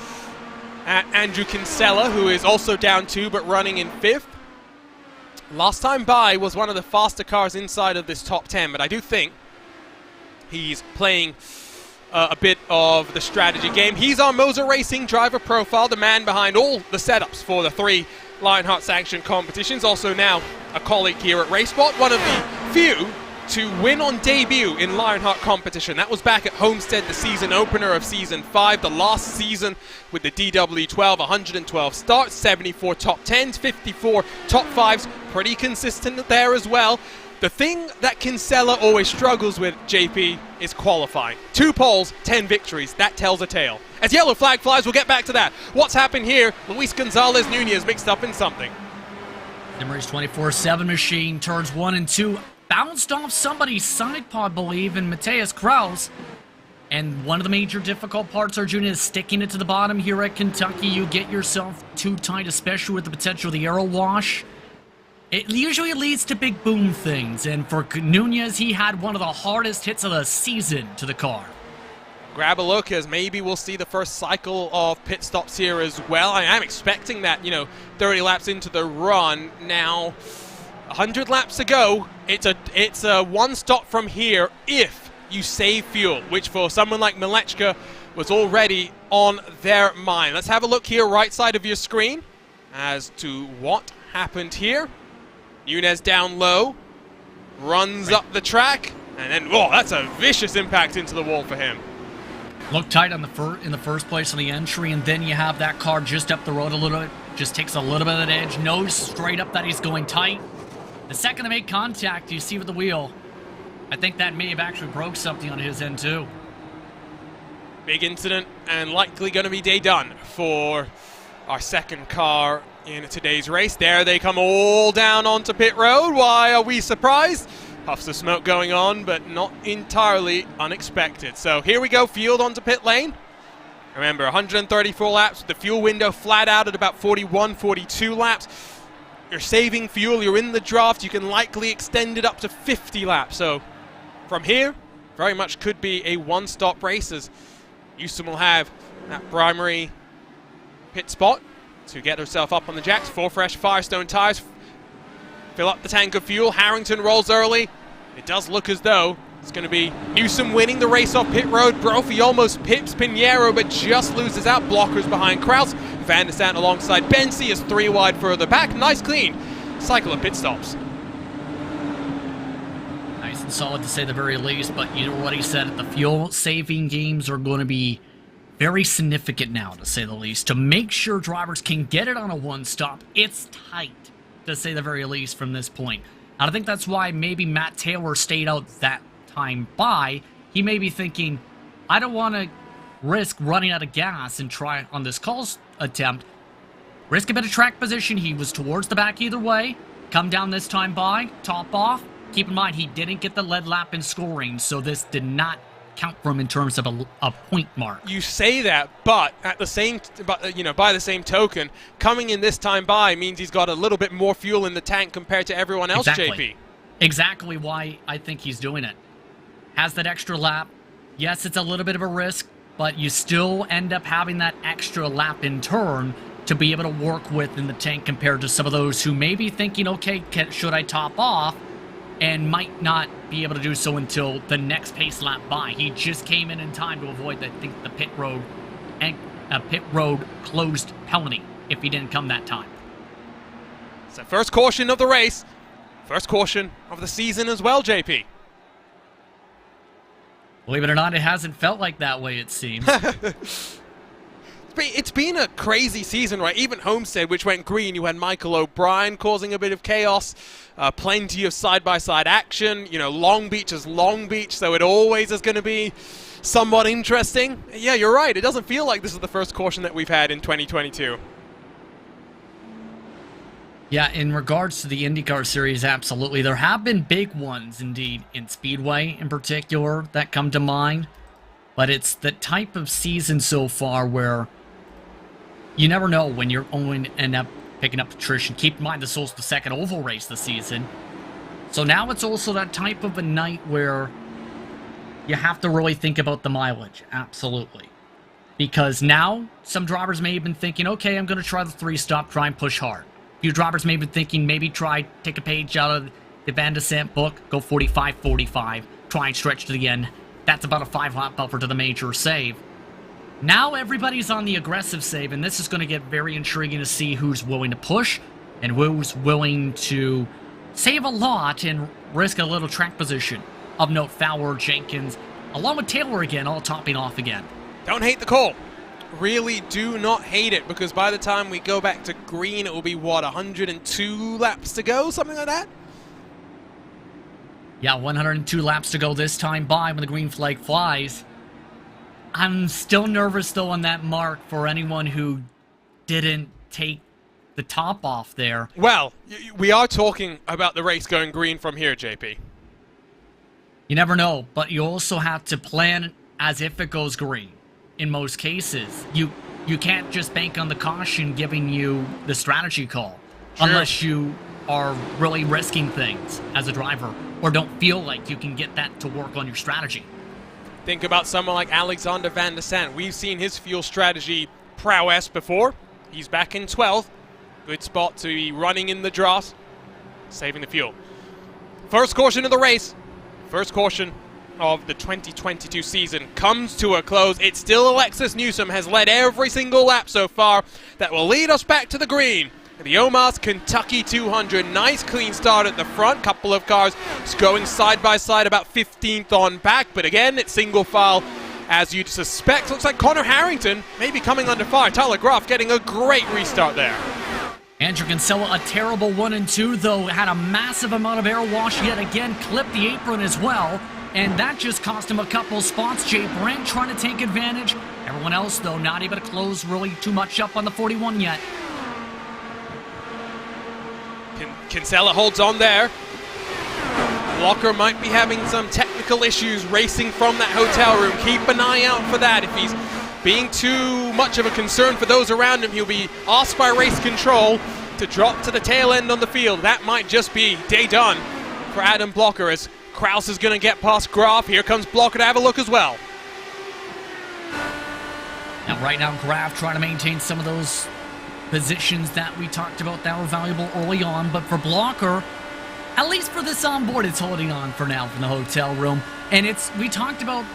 S3: at Andrew Kinsella, who is also down 2 but running in 5th. Last time by was one of the faster cars inside of this top 10, but I do think he's playing a bit of the strategy game. He's our Moser Racing driver profile, the man behind all the setups for the 3 Lionheart sanctioned competitions. Also now a colleague here at RaceSpot, one of the few to win on debut in Lionheart competition. That was back at Homestead, the season opener of Season 5, the last season with the DW12, 112 starts, 74 top 10s, 54 top 5s, pretty consistent there as well. The thing that Kinsella always struggles with, JP, is qualifying. 2 poles, 10 victories. That tells a tale. As yellow flag flies, we'll get back to that. What's happened here? Luis Gonzalez Nunez mixed up in something.
S4: Simmer's 24/7 machine, turns 1 and 2. Bounced off somebody's side pod, believe, in Mateus Kraus. And one of the major difficult parts, Arjuna, is sticking it to the bottom here at Kentucky. You get yourself too tight, especially with the potential of the aero wash. It usually leads to big boom things, and for Nunez, he had one of the hardest hits of the season to the car.
S3: Grab a look, as maybe we'll see the first cycle of pit stops here as well. I am expecting that, 30 laps into the run. Now, 100 laps to go. It's a one stop from here if you save fuel, which for someone like Milechka was already on their mind. Let's have a look here, right side of your screen, as to what happened here. Nunez down low, runs up the track, and then, that's a vicious impact into the wall for him.
S4: Looked tight on in the first place on the entry, and then you have that car just up the road a little bit, just takes a little bit of that edge, knows straight up that he's going tight. The second they make contact, you see with the wheel, I think that may have actually broke something on his end too.
S3: Big incident, and likely going to be day done for our second car in today's race. There they come all down onto pit road. Why are we surprised? Puffs of smoke going on, but not entirely unexpected. So here we go, field onto pit lane. Remember, 134 laps with the fuel window flat out at about 41, 42 laps. You're saving fuel, you're in the draft, you can likely extend it up to 50 laps. So from here, very much could be a one-stop race, as Houston will have that primary pit spot to get herself up on the jacks. 4 fresh Firestone tires, fill up the tank of fuel. Harrington rolls early. It does look as though It's going to be Newsom winning the race off pit road. Brophy almost pips Pinheiro, but just loses out. Blockers behind Kraus. Van der Sant alongside Bensi is 3 wide further back. Nice clean cycle of pit stops.
S4: Nice and solid to say the very least, but you know what he said, the fuel-saving games are going to be very significant now, to say the least, to make sure drivers can get it on a one-stop. It's tight, to say the very least, from this point. And I think that's why maybe Matt Taylor stayed out that time by. He may be thinking, I don't want to risk running out of gas and try on this call attempt. Risk a bit of track position. He was towards the back either way. Come down this time by, top off. Keep in mind, he didn't get the lead lap in scoring, so this did not count for him in terms of a point mark.
S3: You say that, but at the same, by the same token, coming in this time by means he's got a little bit more fuel in the tank compared to everyone else.
S4: Exactly.
S3: JP.
S4: Exactly why I think he's doing it. Has that extra lap. Yes, it's a little bit of a risk, but you still end up having that extra lap in turn to be able to work with in the tank compared to some of those who may be thinking, okay, should I top off? And might not be able to do so until the next pace lap by. He just came in time to avoid, I think, the pit road and pit road closed penalty if he didn't come that time.
S3: It's the first caution of the race. First caution of the season as well, JP.
S4: Believe it or not, it hasn't felt like that way, it seems.
S3: It's been a crazy season, right? Even Homestead, which went green, you had Michael O'Brien causing a bit of chaos. Plenty of side-by-side action. You know, Long Beach is Long Beach, so it always is going to be somewhat interesting. Yeah, you're right. It doesn't feel like this is the first caution that we've had in 2022.
S4: Yeah, in regards to the IndyCar series, absolutely. There have been big ones, indeed, in Speedway in particular, that come to mind. But it's the type of season so far where you never know when you're going to end up picking up attrition. Keep in mind, this is also the second oval race this season. So now it's also that type of a night where you have to really think about the mileage. Absolutely. Because now, some drivers may have been thinking, okay, I'm going to try the 3-stop, try and push hard. A few drivers may have been thinking, maybe take a page out of the Van der Sant book, go 45-45, try and stretch to the end. That's about a 5-lap buffer to the major save. Now everybody's on the aggressive save, and this is going to get very intriguing to see who's willing to push and who's willing to save a lot and risk a little track position. Of note, Fowler, Jenkins, along with Taylor again, all topping off again.
S3: Don't hate the call. Really do not hate it, because by the time we go back to green, it will be, what, 102 laps to go? Something like that?
S4: Yeah, 102 laps to go this time by when the green flag flies. I'm still nervous, though, on that mark for anyone who didn't take the top off there.
S3: Well, we are talking about the race going green from here, JP.
S4: You never know, but you also have to plan as if it goes green. In most cases, you can't just bank on the caution giving you the strategy call. Sure. Unless you are really risking things as a driver or don't feel like you can get that to work on your strategy.
S3: Think about someone like Alexander Van der Sant. We've seen his fuel strategy prowess before. He's back in 12th. Good spot to be running in the drought, saving the fuel. First caution of the race. First caution of the 2022 season comes to a close. It's still Alexis Newsom has led every single lap so far. That will lead us back to the green. The Omar's Kentucky 200. Nice clean start at the front. Couple of cars going side by side, about 15th on back. But again, it's single file as you'd suspect. Looks like Connor Harrington may be coming under fire. Tyler Groff getting a great restart there.
S4: Andrew Kinsella, a terrible 1 and 2, though, had a massive amount of air wash yet again, clipped the apron as well, and that just cost him a couple spots. Jay Brandt trying to take advantage. Everyone else, though, not able to close really too much up on the 41 yet.
S3: Kinsella holds on there. Walker might be having some technical issues racing from that hotel room. Keep an eye out for that. If he's being too much of a concern for those around him, he'll be asked by race control to drop to the tail end on the field. That might just be day done for Adam Blocker, as Kraus is going to get past Graf. Here comes Blocker to have a look as well.
S4: Now, right now, Graf trying to maintain some of those positions that we talked about that were valuable early on, but for Blocker, at least for this onboard, it's holding on for now from the hotel room. And we talked about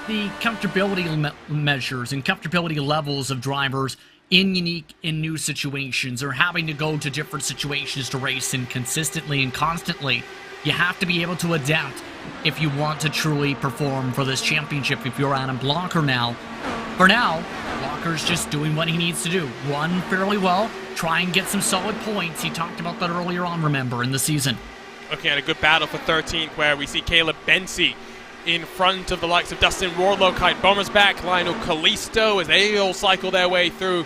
S4: the comfortability measures and comfortability levels of drivers in unique and new situations, or having to go to different situations to race in consistently and constantly. You have to be able to adapt if you want to truly perform for this championship. If you're Adam Blocker now, for now, Blocker's just doing what he needs to do. Run fairly well, try and get some solid points. He talked about that earlier on, remember, in the season.
S3: Looking at a good battle for 13th, where we see Caleb Bensi in front of the likes of Dustin Warlock, Hyde Bommersbach, Lionel Kalisto, as they all cycle their way through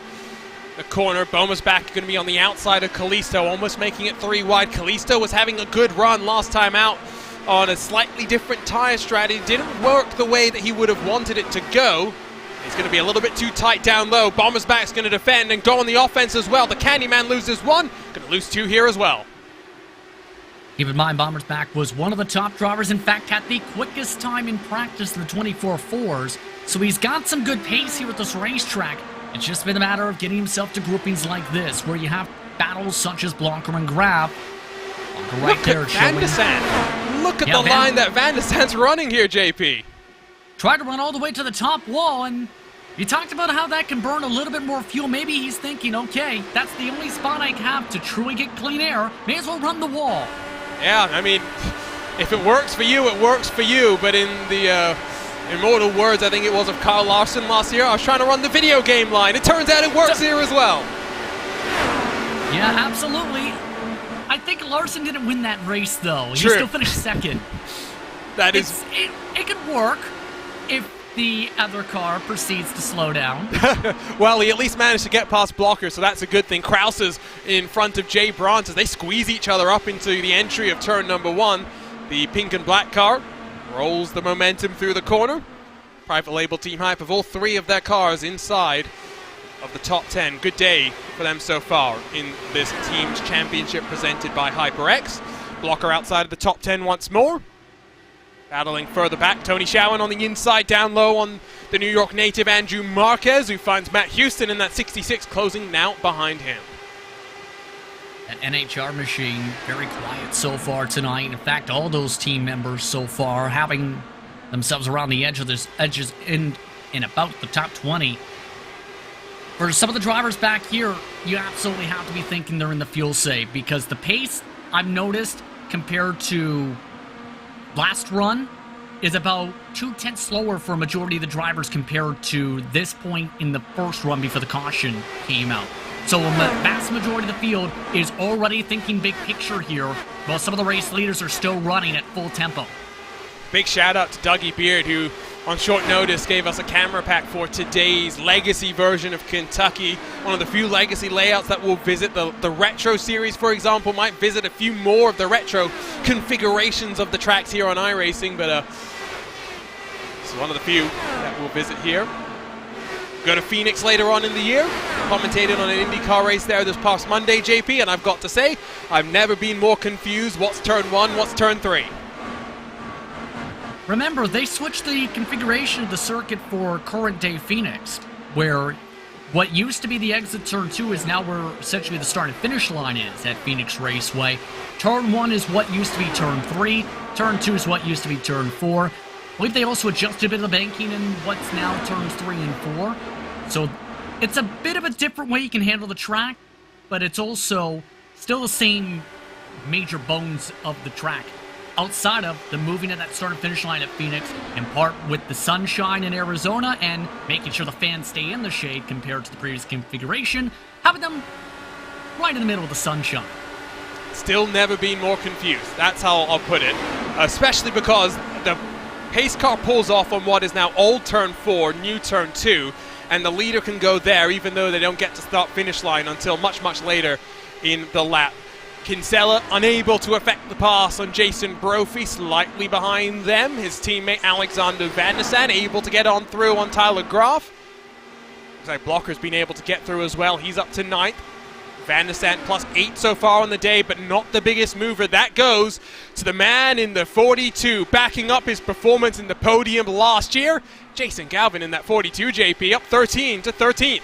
S3: the corner. Bommersbach going to be on the outside of Kalisto, almost making it 3 wide. Kalisto was having a good run last time out on a slightly different tire strategy. Didn't work the way that he would have wanted it to go. It's going to be a little bit too tight down low. Bommersbach's going to defend and go on the offense as well. The Candyman loses 1, going to lose 2 here as well.
S4: Keep in mind, Bommersbach was one of the top drivers, in fact, had the quickest time in practice in the 24-4s, so he's got some good pace here at this racetrack. It's just been a matter of getting himself to groupings like this, where you have battles such as Blocker and Grab. Blocker right there
S3: at Van der Sande. Look at the line that Van der Sande's running here, JP.
S4: Tried to run all the way to the top wall, and you talked about how that can burn a little bit more fuel. Maybe he's thinking, okay, that's the only spot I have to truly get clean air. May as well run the wall.
S3: Yeah, I mean, if it works for you, it works for you. But in the immortal words, I think it was, of Kyle Larson last year, I was trying to run the video game line. It turns out it works here as well.
S4: Yeah, absolutely. I think Larson didn't win that race, though. He
S3: True.
S4: still finished second.
S3: That is...
S4: It could work if the other car proceeds to slow down.
S3: Well, he at least managed to get past Blocker, so that's a good thing. Kraus is in front of Jay Bronze as they squeeze each other up into the entry of turn number 1. The pink and black car rolls the momentum through the corner. Private label team hype of all 3 of their cars inside of the top 10. Good day for them so far in this team's championship presented by HyperX. Blocker outside of the top 10 once more. Battling further back, Tony Showen on the inside, down low on the New York native Andrew Marquez, who finds Matt Houston in that 66, closing now behind him.
S4: An NHR machine, very quiet so far tonight. In fact, all those team members so far having themselves around the edges in about the top 20. For some of the drivers back here, you absolutely have to be thinking they're in the fuel save, because the pace I've noticed compared to last run is about 2/10 slower for a majority of the drivers compared to this point in the first run before the caution came out. So the vast majority of the field is already thinking big picture here, while some of the race leaders are still running at full tempo.
S3: Big shout out to Dougie Beard, who on short notice gave us a camera pack for today's legacy version of Kentucky. One of the few legacy layouts that will visit the retro series, for example, might visit a few more of the retro configurations of the tracks here on iRacing, but it's one of the few that we'll visit here. Go to Phoenix later on in the year. Commentated on an IndyCar race there this past Monday, JP, and I've got to say, I've never been more confused. What's turn 1, what's turn 3?
S4: Remember, they switched the configuration of the circuit for current day Phoenix, where what used to be the exit turn 2 is now where essentially the start and finish line is at Phoenix Raceway. Turn 1 is what used to be turn 3. Turn 2 is what used to be turn 4. I believe they also adjusted a bit of the banking in what's now turns 3 and 4. So it's a bit of a different way you can handle the track, but it's also still the same major bones of the track. Outside of the moving of that start and finish line at Phoenix, in part with the sunshine in Arizona and making sure the fans stay in the shade compared to the previous configuration, having them right in the middle of the sunshine.
S3: Still never been more confused. That's how I'll put it. Especially because the pace car pulls off on what is now old turn 4, new turn 2, and the leader can go there even though they don't get to start finish line until much, much later in the lap. Kinsella unable to affect the pass on Jason Brophy, slightly behind them. His teammate Alexander Van der Sande able to get on through on Tyler Graf. Looks like Blocker's been able to get through as well. He's up to 9th. Van der Sande +8 so far on the day, but not the biggest mover. That goes to the man in the 42, backing up his performance in the podium last year. Jason Galvin in that 42, JP, up 13 to 13th.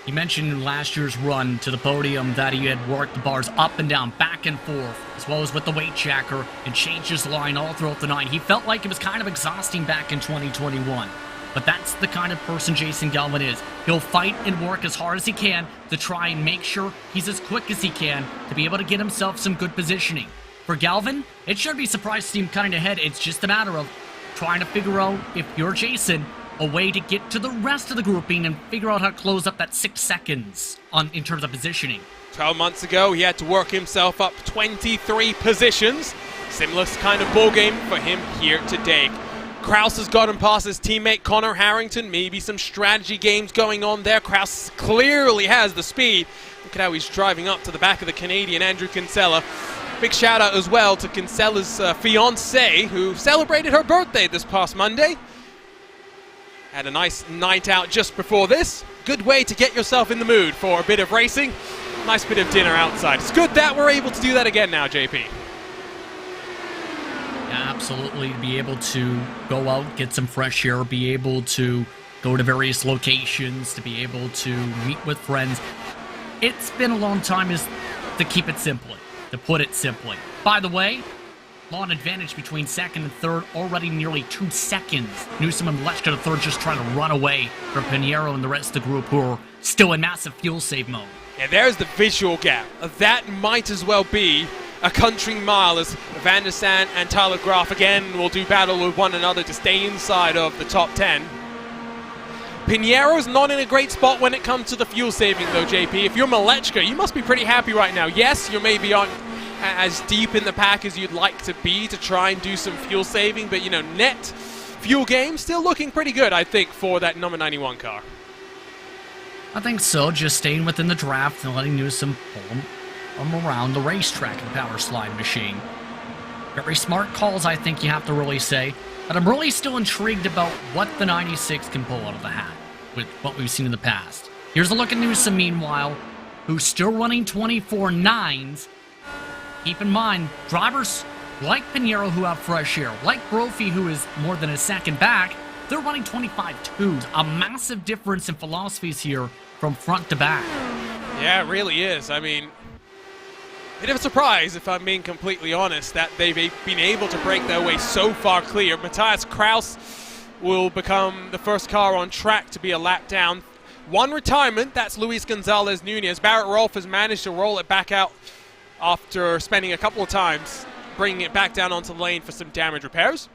S4: You mentioned in last year's run to the podium that he had worked the bars up and down, back and forth, as well as with the weight checker, and changed his line all throughout the night. He felt like it was kind of exhausting back in 2021. But that's the kind of person Jason Galvin is. He'll fight and work as hard as he can to try and make sure he's as quick as he can to be able to get himself some good positioning. For Galvin, it shouldn't be surprised to see him cutting ahead. It's just a matter of trying to figure out, if you're Jason, a way to get to the rest of the grouping and figure out how to close up that 6 seconds in terms of positioning.
S3: 12 months ago, he had to work himself up 23 positions. Similar kind of ball game for him here today. Kraus has gotten past his teammate Connor Harrington. Maybe some strategy games going on there. Kraus clearly has the speed. Look at how he's driving up to the back of the Canadian Andrew Kinsella. Big shout out as well to Kinsella's fiancée, who celebrated her birthday this past Monday. Had a nice night out just before this. Good way to get yourself in the mood for a bit of racing. Nice bit of dinner outside. It's good that we're able to do that again now, JP.
S4: Absolutely, be able to go out, get some fresh air, be able to go to various locations, to be able to meet with friends. It's been a long time, is to keep it simply, to put it simply. By the way, long advantage between second and third, already nearly 2 seconds. Newsom and Lechka the third just trying to run away from Pinheiro and the rest of the group who are still in massive fuel save mode.
S3: Yeah, there's the visual gap. That might as well be a country mile, as Van der Sande and Tyler Graff again will do battle with one another to stay inside of the top 10. Pinheiro's not in a great spot when it comes to the fuel saving though, JP. If you're Malechka, you must be pretty happy right now. Yes, you maybe aren't as deep in the pack as you'd like to be to try and do some fuel saving, but net fuel game still looking pretty good, I think, for that number 91 car.
S4: I think so, just staying within the draft and letting Newsom pull him around the racetrack and power slide machine. Very smart calls, I think you have to really say. But I'm really still intrigued about what the 96 can pull out of the hat with what we've seen in the past. Here's a look at Newsom, meanwhile, who's still running 24.9s. Keep in mind, drivers like Pinheiro who have fresh air, like Brophy who is more than a second back, they're running 25.2s. A massive difference in philosophies here from front to back.
S3: Yeah, it really is. I mean, bit of a surprise, if I'm being completely honest, that they've been able to break their way so far clear. Matthias Kraus will become the first car on track to be a lap down. One retirement, that's Luis Gonzalez Nunez. Barrett Rolfe has managed to roll it back out after spending a couple of times bringing it back down onto the lane for some damage repairs.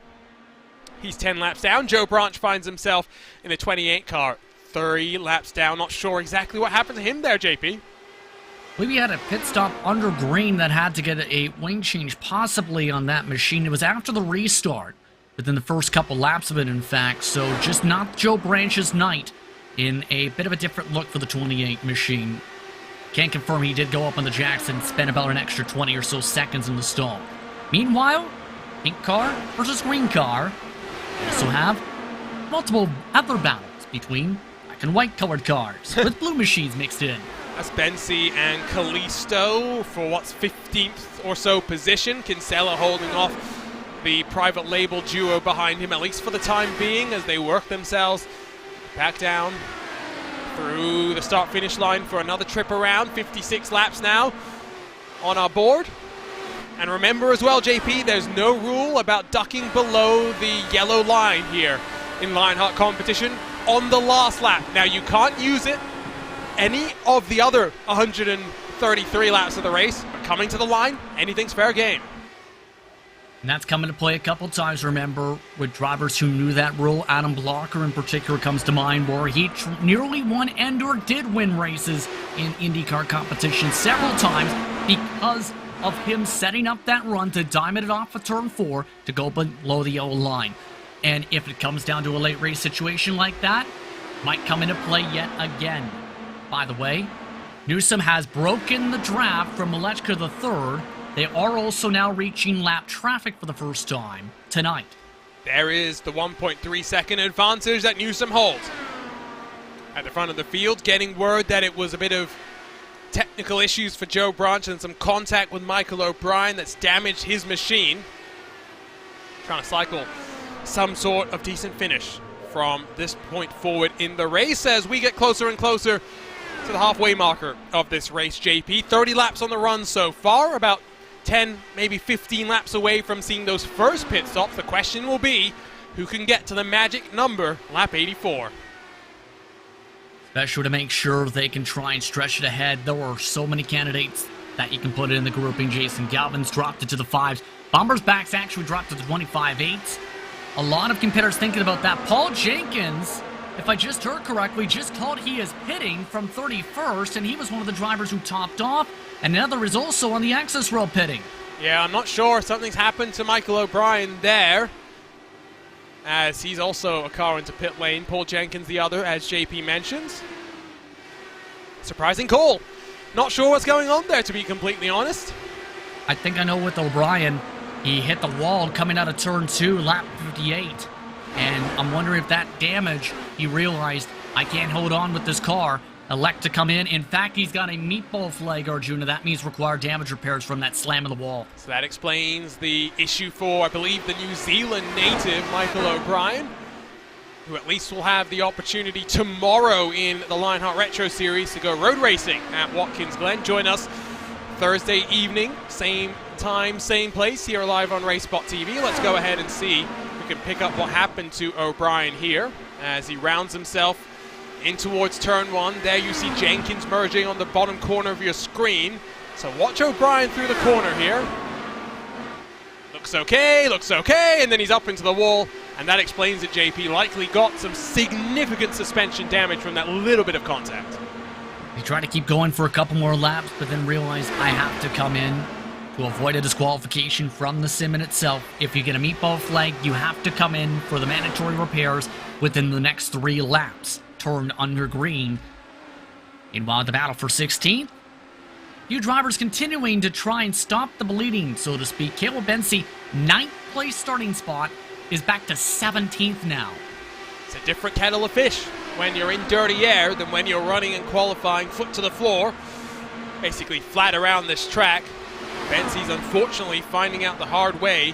S3: He's 10 laps down. Joe Branch finds himself in a 28 car, 30 laps down. Not sure exactly what happened to him there, JP.
S4: I believe he had a pit stop under green that had to get a wing change possibly on that machine. It was after the restart, within the first couple laps of it, in fact. So just not Joe Branch's night in a bit of a different look for the 28 machine. Can't confirm he did go up on the jacks and spend about an extra 20 or so seconds in the stall. Meanwhile, pink car versus green car. We also have multiple other battles between black and white colored cars with blue machines mixed in.
S3: That's Bensi and Kalisto for what's 15th or so position. Kinsella holding off the private label duo behind him, at least for the time being, as they work themselves back down through the start-finish line for another trip around. 56 laps now on our board. And remember as well, JP, there's no rule about ducking below the yellow line here in Lionheart competition on the last lap. Now, you can't use it any of the other 133 laps of the race, but coming to the line, anything's fair game.
S4: And that's come into play a couple times, remember, with drivers who knew that rule. Adam Blocker in particular comes to mind, where he nearly won and/or did win races in IndyCar competition several times because of him setting up that run to diamond it off of turn 4 to go below the yellow line. And if it comes down to a late race situation like that, might come into play yet again. By the way, Newsom has broken the draft from Malechka the third. They are also now reaching lap traffic for the first time tonight.
S3: There is the 1.3 second advantage that Newsom holds. At the front of the field, getting word that it was a bit of technical issues for Joe Branch and some contact with Michael O'Brien that's damaged his machine. Trying to cycle some sort of decent finish from this point forward in the race as we get closer and closer to the halfway marker of this race, JP. 30 laps on the run so far, about 10, maybe 15 laps away from seeing those first pit stops. The question will be, who can get to the magic number, lap 84?
S4: Especially to make sure they can try and stretch it ahead. There are so many candidates that you can put it in the grouping. Jason Galvin's dropped it to the 5s. Bomber's Back's actually dropped to the 25-8s. A lot of competitors thinking about that. Paul Jenkins, if I just heard correctly, just called he is pitting from 31st, and he was one of the drivers who topped off. And another is also on the access road pitting.
S3: Yeah, I'm not sure. Something's happened to Michael O'Brien there, as he's also a car into pit lane. Paul Jenkins the other, as JP mentions. Surprising call. Not sure what's going on there, to be completely honest.
S4: I think I know with O'Brien. He hit the wall coming out of turn 2, lap 58. And I'm wondering if that damage, he realized, I can't hold on with this car. Elect to come in. In fact, he's got a meatball flag, Arjuna. That means require damage repairs from that slam of the wall.
S3: So that explains the issue for, I believe, the New Zealand native, Michael O'Brien, who at least will have the opportunity tomorrow in the Lionheart Retro Series to go road racing at Watkins Glen. Join us Thursday evening, same time, same place, here live on RaceSpotTV. Let's go ahead and see if we can pick up what happened to O'Brien here as he rounds himself in towards turn 1. There you see Jenkins merging on the bottom corner of your screen. So watch O'Brien through the corner here. Looks okay, and then he's up into the wall, and that explains it. JP likely got some significant suspension damage from that little bit of contact.
S4: He tried to keep going for a couple more laps, but then realized I have to come in to avoid a disqualification from the sim in itself. If you get a meatball flag, you have to come in for the mandatory repairs within the next 3 laps. Turned under green. Meanwhile, the battle for 16th. Few drivers continuing to try and stop the bleeding, so to speak. Caleb Bensi, 9th place starting spot, is back to 17th now.
S3: It's a different kettle of fish when you're in dirty air than when you're running and qualifying foot to the floor, basically flat around this track. Bensi's unfortunately finding out the hard way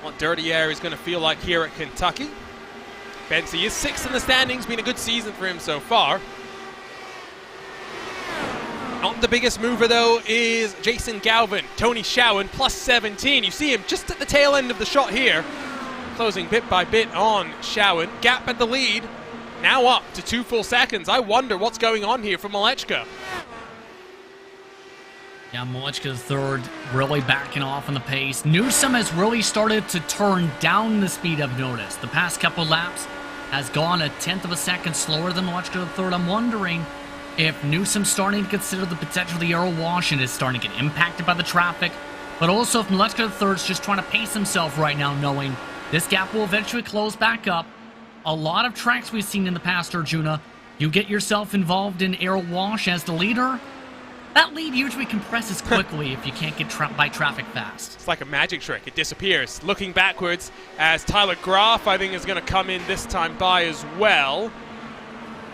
S3: what dirty air is going to feel like here at Kentucky. Bensi is 6th in the standings, been a good season for him so far. Not the biggest mover though is Jason Galvin, Tony Schowen, plus 17. You see him just at the tail end of the shot here, closing bit by bit on Schowen. Gap at the lead, now up to 2 full seconds. I wonder what's going on here for Malechka.
S4: Yeah, Malechka third, really backing off on the pace. Newsom has really started to turn down the speed I've noticed. The past couple laps has gone a 1/10 of a second slower than Malechka third. I'm wondering if Newsom's starting to consider the potential of the aero wash and is starting to get impacted by the traffic, but also if Malechka third's just trying to pace himself right now, knowing this gap will eventually close back up. A lot of tracks we've seen in the past, Arjuna, you get yourself involved in aero wash as the leader, that lead usually compresses quickly if you can't get trapped by traffic fast.
S3: It's like a magic trick. It disappears. Looking backwards as Tyler Graf, I think, is going to come in this time by as well.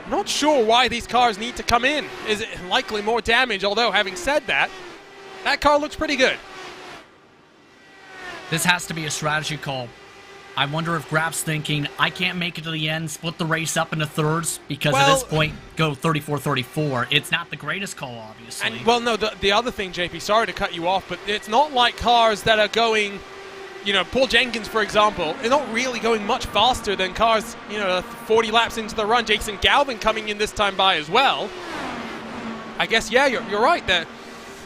S3: Not sure why these cars need to come in. Is it likely more damage? Although, having said that, that car looks pretty good.
S4: This has to be a strategy call. I wonder if Graf's thinking, I can't make it to the end, split the race up into thirds, because at this point, go 34-34. It's not the greatest call, obviously.
S3: And, well, no, the other thing, JP, sorry to cut you off, but it's not like cars that are going, you know, Paul Jenkins, for example, is not really going much faster than cars, 40 laps into the run. Jason Galvin coming in this time by as well. I guess, yeah, you're right.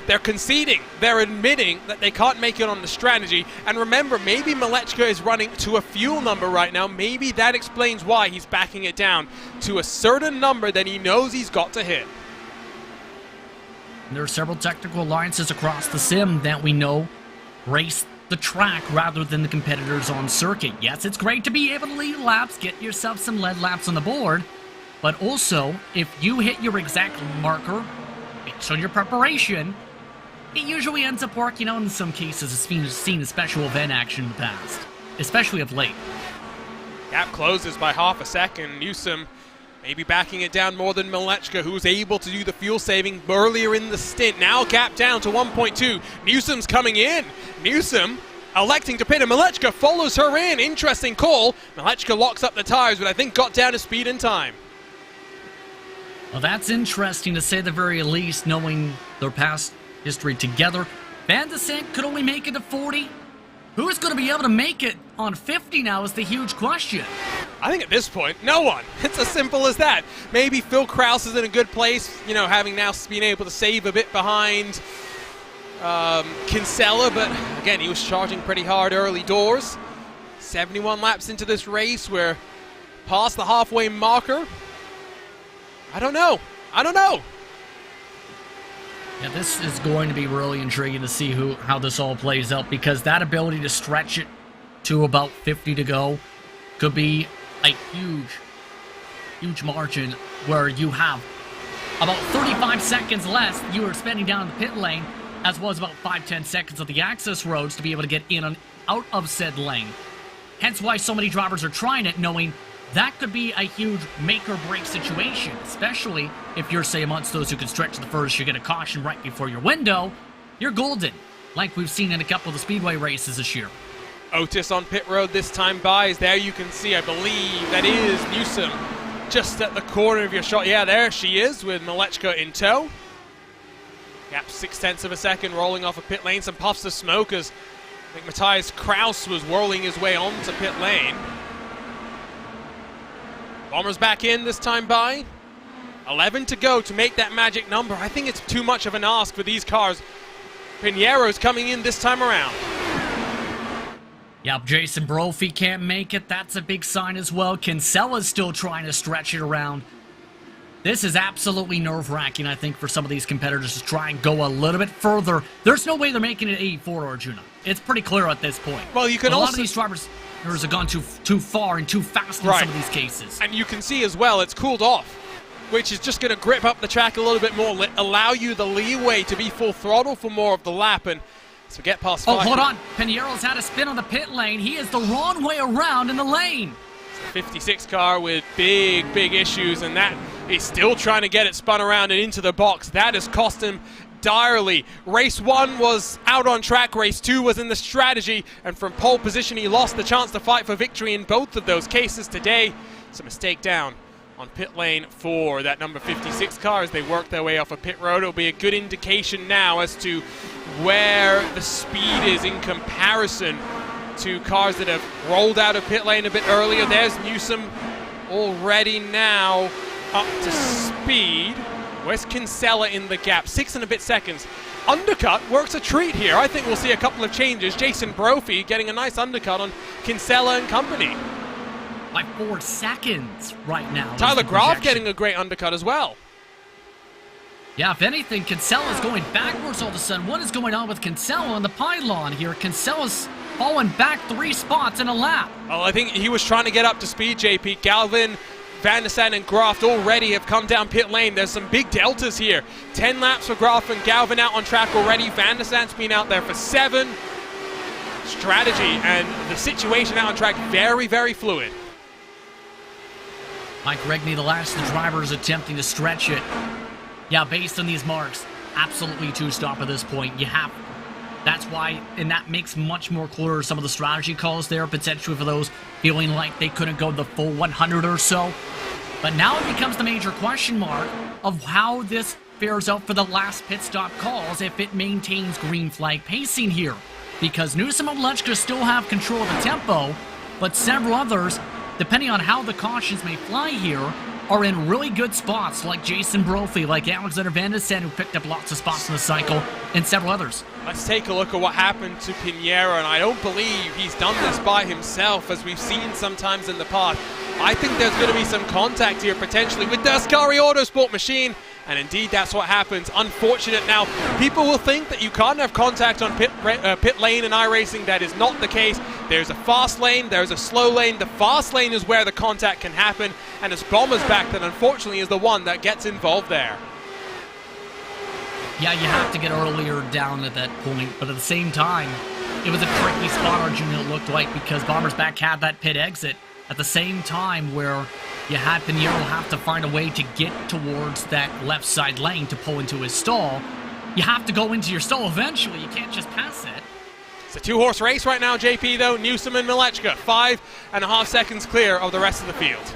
S3: They're conceding. They're admitting that they can't make it on the strategy. And remember, maybe Malechka is running to a fuel number right now. Maybe that explains why he's backing it down to a certain number that he knows he's got to hit.
S4: There are several technical alliances across the sim that we know race the track rather than the competitors on circuit. Yes, it's great to be able to lead laps, get yourself some lead laps on the board, but also, if you hit your exact marker based on your preparation, it usually ends up working out in some cases. It's seen a special event action in the past, especially of late.
S3: Gap closes by half a second. Newsom maybe backing it down more than Malechka, who was able to do the fuel saving earlier in the stint. Now gap down to 1.2. Newsom's coming in. Newsom electing to pit, and Malechka follows her in. Interesting call. Malechka locks up the tires, but I think got down to speed in time.
S4: Well, that's interesting to say the very least, knowing their past history together. Van de Sant could only make it to 40. Who's going to be able to make it on 50 now is the huge question.
S3: I think at this point, no one. It's as simple as that. Maybe Phil Krause is in a good place, you know, having now been able to save a bit behind Kinsella, but again, he was charging pretty hard early doors. 71 laps into this race, we're past the halfway marker. I don't know.
S4: Yeah, this is going to be really intriguing to see how this all plays out, because that ability to stretch it to about 50 to go could be a huge margin where you have about 35 seconds less you are spending down in the pit lane, as well as about 5-10 seconds of the access roads to be able to get in and out of said lane. Hence why so many drivers are trying it, knowing that could be a huge make-or-break situation, especially if you're, say, amongst those who can stretch the furthest. You get a caution right before your window, you're golden, like we've seen in a couple of the Speedway races this year.
S3: Otis on pit road this time by, as there you can see, I believe that is Newsom just at the corner of your shot. Yeah, there she is with Malechka in tow. Gap 0.6 of a second rolling off a pit lane. Some puffs of smoke as I think Matthias Kraus was whirling his way onto pit lane. Bomber's back in this time by. 11 to go to make that magic number. I think it's too much of an ask for these cars. Pinheiro's coming in this time around.
S4: Yep, Jason Brophy can't make it. That's a big sign as well. Kinsella's still trying to stretch it around. This is absolutely nerve-wracking, I think, for some of these competitors to try and go a little bit further. There's no way they're making it 84, Arjuna. It's pretty clear at this point.
S3: Well, you can
S4: a
S3: also...
S4: lot of these drivers have gone too far and too fast in some of these cases.
S3: And you can see as well, it's cooled off, which is just going to grip up the track a little bit more, allow you the leeway to be full throttle for more of the lap, and so get past 5.
S4: Oh, hold on. Pinheiro's had a spin on the pit lane. He is the wrong way around in the lane.
S3: It's the 56 car with big issues, and that he's still trying to get it spun around and into the box. That has cost him direly. Race 1 was out on track, race 2 was in the strategy, and from pole position he lost the chance to fight for victory in both of those cases today. It's a mistake down on pit lane for that number 56 car as they work their way off a pit road. It'll be a good indication now as to where the speed is in comparison to cars that have rolled out of pit lane a bit earlier. There's Newsom already now up to speed. Where's Kinsella in the gap? 6 and a bit seconds. Undercut works a treat here. I think we'll see a couple of changes. Jason Brophy getting a nice undercut on Kinsella and company.
S4: By 4 seconds right now.
S3: Tyler Graf getting a great undercut as well.
S4: Yeah, if anything, Kinsella's going backwards all of a sudden. What is going on with Kinsella on the pylon here? Kinsella's falling back 3 spots in a lap.
S3: Oh, I think he was trying to get up to speed, JP. Galvin, Van der Sant, and Graf already have come down pit lane. There's some big deltas here. 10 laps for Graf and Galvin out on track already. Van der Sant's been out there for 7. Strategy and the situation out on track very fluid.
S4: Mike Regney, the last of the drivers attempting to stretch it. Yeah, based on these marks, absolutely 2-stop at this point. You have. That's why, and that makes much more clear some of the strategy calls there, potentially for those feeling like they couldn't go the full 100 or so. But now it becomes the major question mark of how this fares out for the last pit stop calls if it maintains green flag pacing here. Because Newsom and Malechka still have control of the tempo, but several others, depending on how the cautions may fly here, are in really good spots, like Jason Brophy, like Alexander Van der Sant, who picked up lots of spots in the cycle, and several others.
S3: Let's take a look at what happened to Pinheiro, and I don't believe he's done this by himself, as we've seen sometimes in the past. I think there's going to be some contact here, potentially, with the Ascari Autosport machine, and indeed that's what happens. Unfortunate. Now, people will think that you can't have contact on pit lane in iRacing. That is not the case. There's a fast lane, there's a slow lane. The fast lane is where the contact can happen, and it's Bomber's back that unfortunately is the one that gets involved there.
S4: Yeah, you have to get earlier down at that point, but at the same time, it was a tricky spot, Arjuna, it looked like, because Bomber's back had that pit exit at the same time where you had Pinheiro have to find a way to get towards that left side lane to pull into his stall. You have to go into your stall eventually. You can't just pass it.
S3: It's a 2-horse race right now, JP, though. Newsom and Malechka, 5.5 seconds clear of the rest of the field.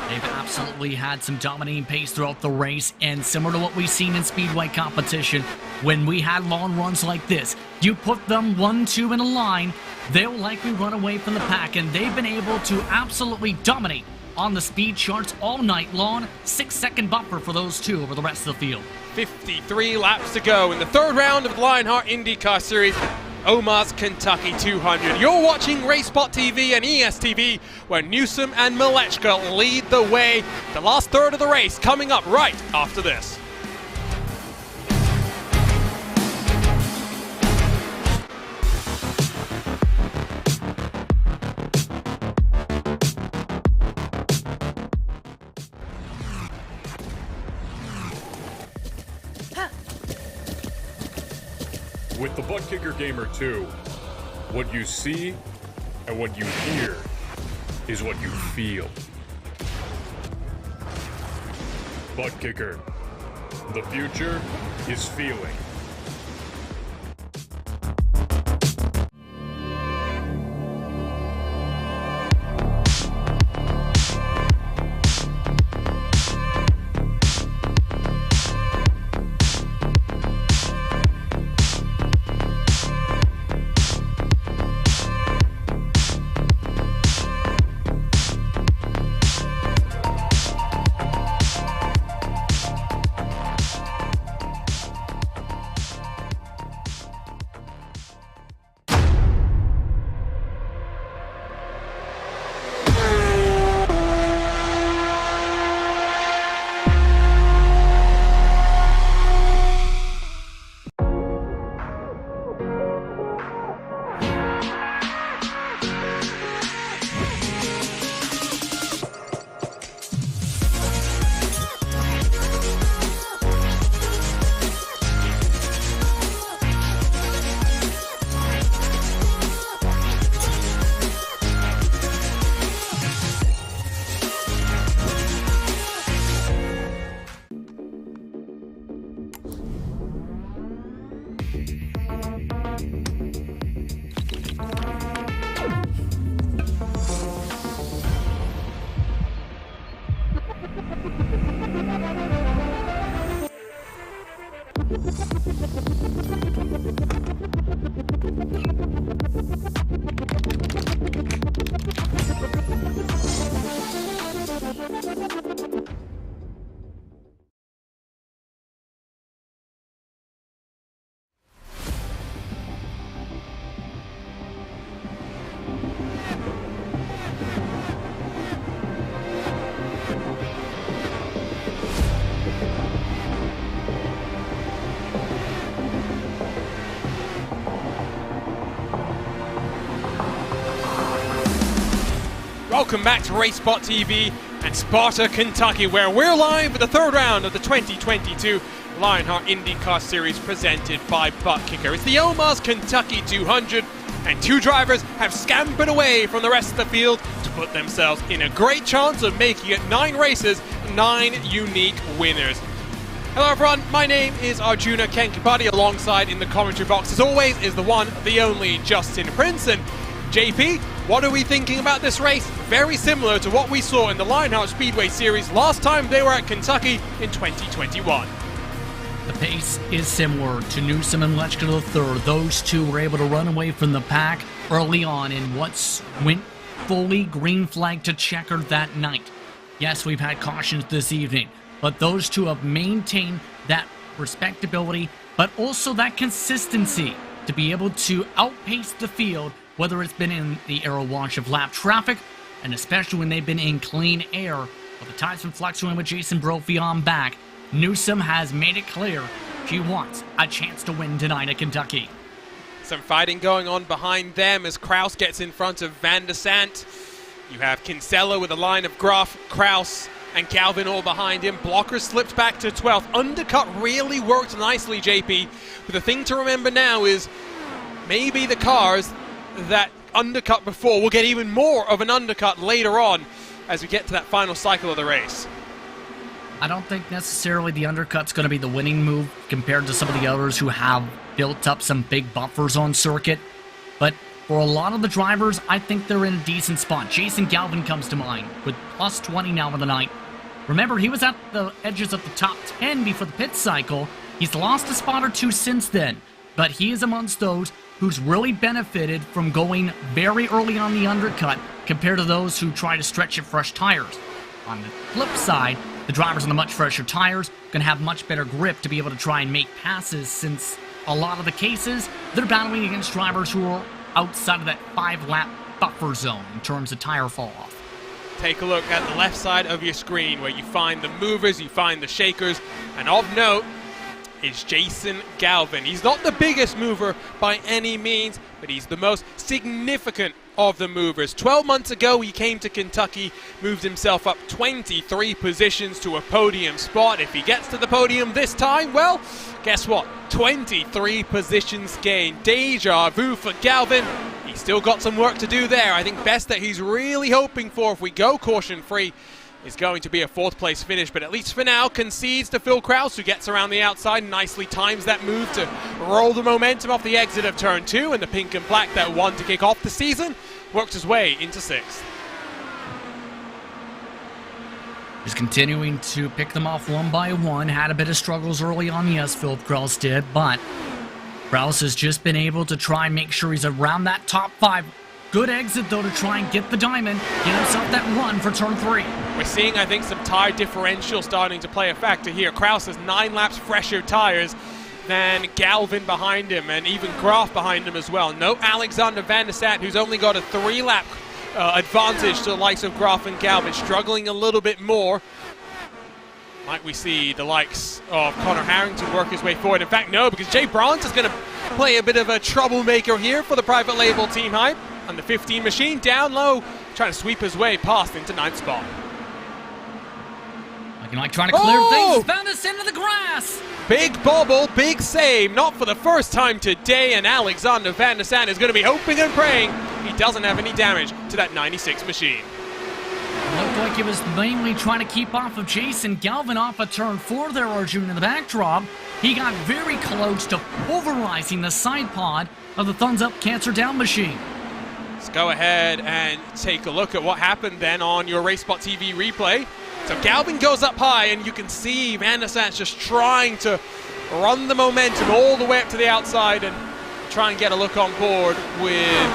S4: They've absolutely had some dominating pace throughout the race, and similar to what we've seen in speedway competition, when we had long runs like this, you put them 1-2 in a line, they'll likely run away from the pack, and they've been able to absolutely dominate on the speed charts all night long. 6-second buffer for those two over the rest of the field.
S3: 53 laps to go in the third round of the Lionheart IndyCar Series. Omar's Kentucky 200. You're watching RaceSpotTV and ESTV, where Newsom and Malechka lead the way. The last third of the race coming up right after this.
S5: With the Butt Kicker Gamer 2, what you see and what you hear is what you feel. Butt Kicker. The future is feeling.
S3: Welcome back to RaceSpotTV and Sparta, Kentucky, where we're live with the third round of the 2022 Lionheart IndyCar Series presented by Butt Kicker. It's the Omar's Kentucky 200, and two drivers have scampered away from the rest of the field to put themselves in a great chance of making it 9 races, 9 unique winners. Hello everyone, my name is Arjuna Kenkipati. Alongside in the commentary box, as always, is the one, the only Justin Prince. And JP, what are we thinking about this race? Very similar to what we saw in the Lionheart Speedway Series last time they were at Kentucky in 2021.
S4: The pace is similar to Newsom and Malechka III. Those two were able to run away from the pack early on in what went fully green flag to checker that night. Yes, we've had cautions this evening, but those two have maintained that respectability, but also that consistency to be able to outpace the field, whether it's been in the aero wash of lap traffic, and especially when they've been in clean air. With the tides been fluctuating with Jason Brophy on back, Newsom has made it clear she wants a chance to win tonight at Kentucky.
S3: Some fighting going on behind them as Kraus gets in front of Van der Sant. You have Kinsella with a line of Gruff, Kraus, and Calvin all behind him. Blocker slipped back to 12th. Undercut really worked nicely, JP. But the thing to remember now is maybe the cars that undercut before will get even more of an undercut later on as we get to that final cycle of the race.
S4: I don't think necessarily the undercut's going to be the winning move compared to some of the others who have built up some big buffers on circuit. But For a lot of the drivers, I think they're in a decent spot. Jason Galvin comes to mind with plus 20 now on the night. Remember, he was at the edges of the top 10 before the pit cycle. He's lost a spot or two since then, but he is amongst those who's really benefited from going very early on the undercut compared to those who try to stretch at fresh tires. On the flip side, the drivers on the much fresher tires can have much better grip to be able to try and make passes, since a lot of the cases, they're battling against drivers who are outside of that 5-lap buffer zone in terms of tire fall off.
S3: Take a look at the left side of your screen where you find the movers, you find the shakers, and of note is Jason Galvin. He's not the biggest mover by any means, but he's the most significant of the movers. 12 months ago, he came to Kentucky, moved himself up 23 positions to a podium spot. If he gets to the podium this time, well, guess what? 23 positions gained. Deja vu for Galvin. He's still got some work to do there. I think best that he's really hoping for, if we go caution-free, is going to be a 4th place finish, but at least for now concedes to Phil Krause, who gets around the outside and nicely times that move to roll the momentum off the exit of turn 2, and the pink and black that won to kick off the season works his way into 6th.
S4: Just continuing to pick them off one by one. Had a bit of struggles early on, yes, Phil Krause did, but Krause has just been able to try and make sure he's around that top 5. Good exit, though, to try and get the diamond, get himself that run for turn 3.
S3: We're seeing, I think, some tire differential starting to play a factor here. Krause has 9 laps fresher tires than Galvin behind him, and even Graf behind him as well. No Alexander Van der Sat, who's only got a 3-lap advantage to the likes of Graf and Galvin, struggling a little bit more. Might we see the likes of Connor Harrington work his way forward? In fact, no, because Jay Brons is going to play a bit of a troublemaker here for the private label Team Hype. And the 15 machine down low, trying to sweep his way past into 9th spot.
S4: Looking like trying to clear things. Found us into the grass.
S3: Big bobble, big save. Not for the first time today, and Alexander Van der Sat is going to be hoping and praying he doesn't have any damage to that 96 machine.
S4: It looked like he was mainly trying to keep off of Jason Galvin off of turn 4 there, Arjun, in the backdrop. He got very close to pulverizing the side pod of the Thumbs Up Cancer Down machine.
S3: Let's go ahead and take a look at what happened then on your RaceSpotTV replay. So Galvin goes up high, and you can see Van der Sat's just trying to run the momentum all the way up to the outside and try and get a look on board with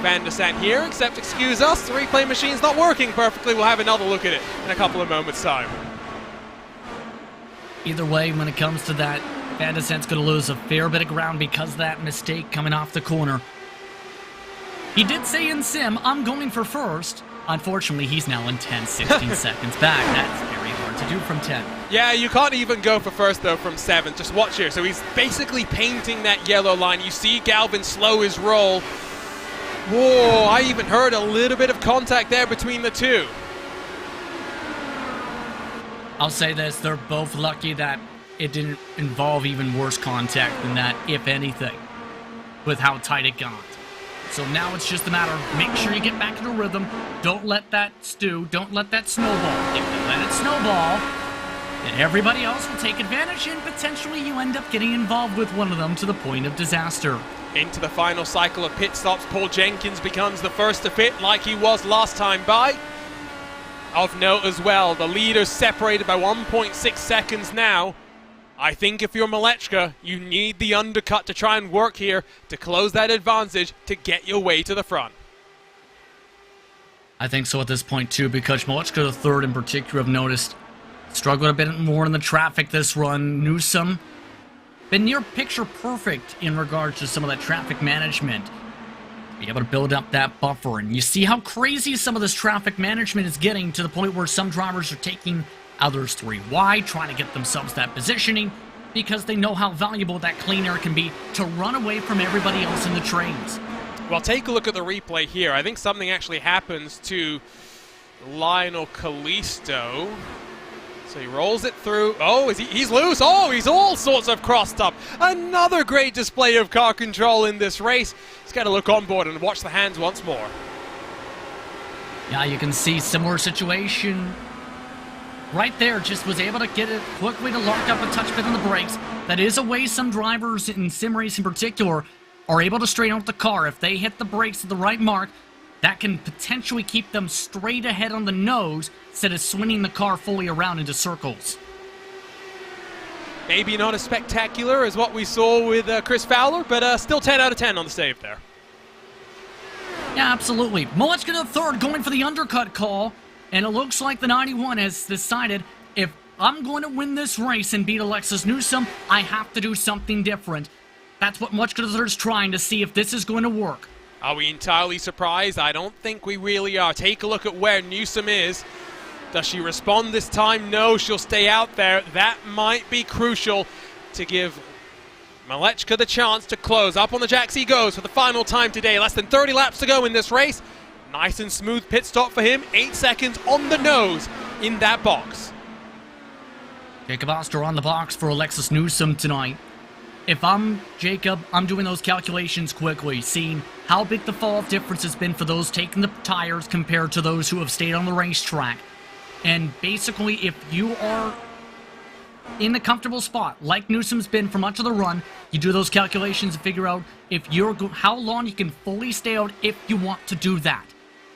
S3: Van der Sat here, except, excuse us, the replay machine's not working perfectly. We'll have another look at it in a couple of moments' time.
S4: Either way, when it comes to that, Van der Sat's going to lose a fair bit of ground because of that mistake coming off the corner. He did say in sim, I'm going for first. Unfortunately, he's now in 10, 16 seconds back. That's very hard to do from 10.
S3: Yeah, you can't even go for first, though, from 7th. Just watch here. So he's basically painting that yellow line. You see Galvin slow his roll. Whoa, I even heard a little bit of contact there between the two.
S4: I'll say this, they're both lucky that it didn't involve even worse contact than that, if anything, with how tight it got. So now it's just a matter of make sure you get back into rhythm. Don't let that stew. Don't let that snowball. If you let it snowball, then everybody else will take advantage, and potentially you end up getting involved with one of them to the point of disaster.
S3: Into the final cycle of pit stops, Paul Jenkins becomes the first to pit like he was last time by. Of note as well, the leaders separated by 1.6 seconds now. I think if you're Malechka, you need the undercut to try and work here to close that advantage to get your way to the front.
S4: I think so at this point too, because Malechka the third in particular have noticed struggled a bit more in the traffic this run. Newsom been near picture perfect in regards to some of that traffic management. Be able to build up that buffer, and you see how crazy some of this traffic management is getting to the point where some drivers are taking others 3 wide, trying to get themselves that positioning because they know how valuable that clean air can be to run away from everybody else in the trains.
S3: Well, take a look at the replay here. I think something actually happens to Lionel Kalisto. So he rolls it through. Oh, he's loose. Oh, he's all sorts of crossed up. Another great display of car control in this race. He's got to look on board and watch the hands once more.
S4: Yeah, you can see similar situation right there. Just was able to get it quickly to lock up a touch bit on the brakes. That is a way some drivers in sim race in particular are able to straighten out the car, if they hit the brakes at the right mark, that can potentially keep them straight ahead on the nose instead of swinging the car fully around into circles.
S3: Maybe not as spectacular as what we saw with Chris Fowler, but still 10 out of 10 on the save there.
S4: Yeah, absolutely. Malechka to third, going for the undercut call, and it looks like the 91 has decided, if I'm going to win this race and beat Alexis Newsom, I have to do something different. That's what Malechka to third is trying to see if this is going to work.
S3: Are we entirely surprised? I don't think we really are. Take a look at where Newsom is. Does she respond this time? No, she'll stay out there. That might be crucial to give Malechka the chance to close. Up on the jacks he goes for the final time today. Less than 30 laps to go in this race. Nice and smooth pit stop for him. 8 seconds on the nose in that box.
S4: Jacob Oster on the box for Alexis Newsom tonight. If I'm Jacob, I'm doing those calculations quickly, seeing how big the fall-off difference has been for those taking the tires compared to those who have stayed on the racetrack. And basically, if you are in the comfortable spot, like Newsom's been for much of the run, you do those calculations and figure out how long you can fully stay out if you want to do that.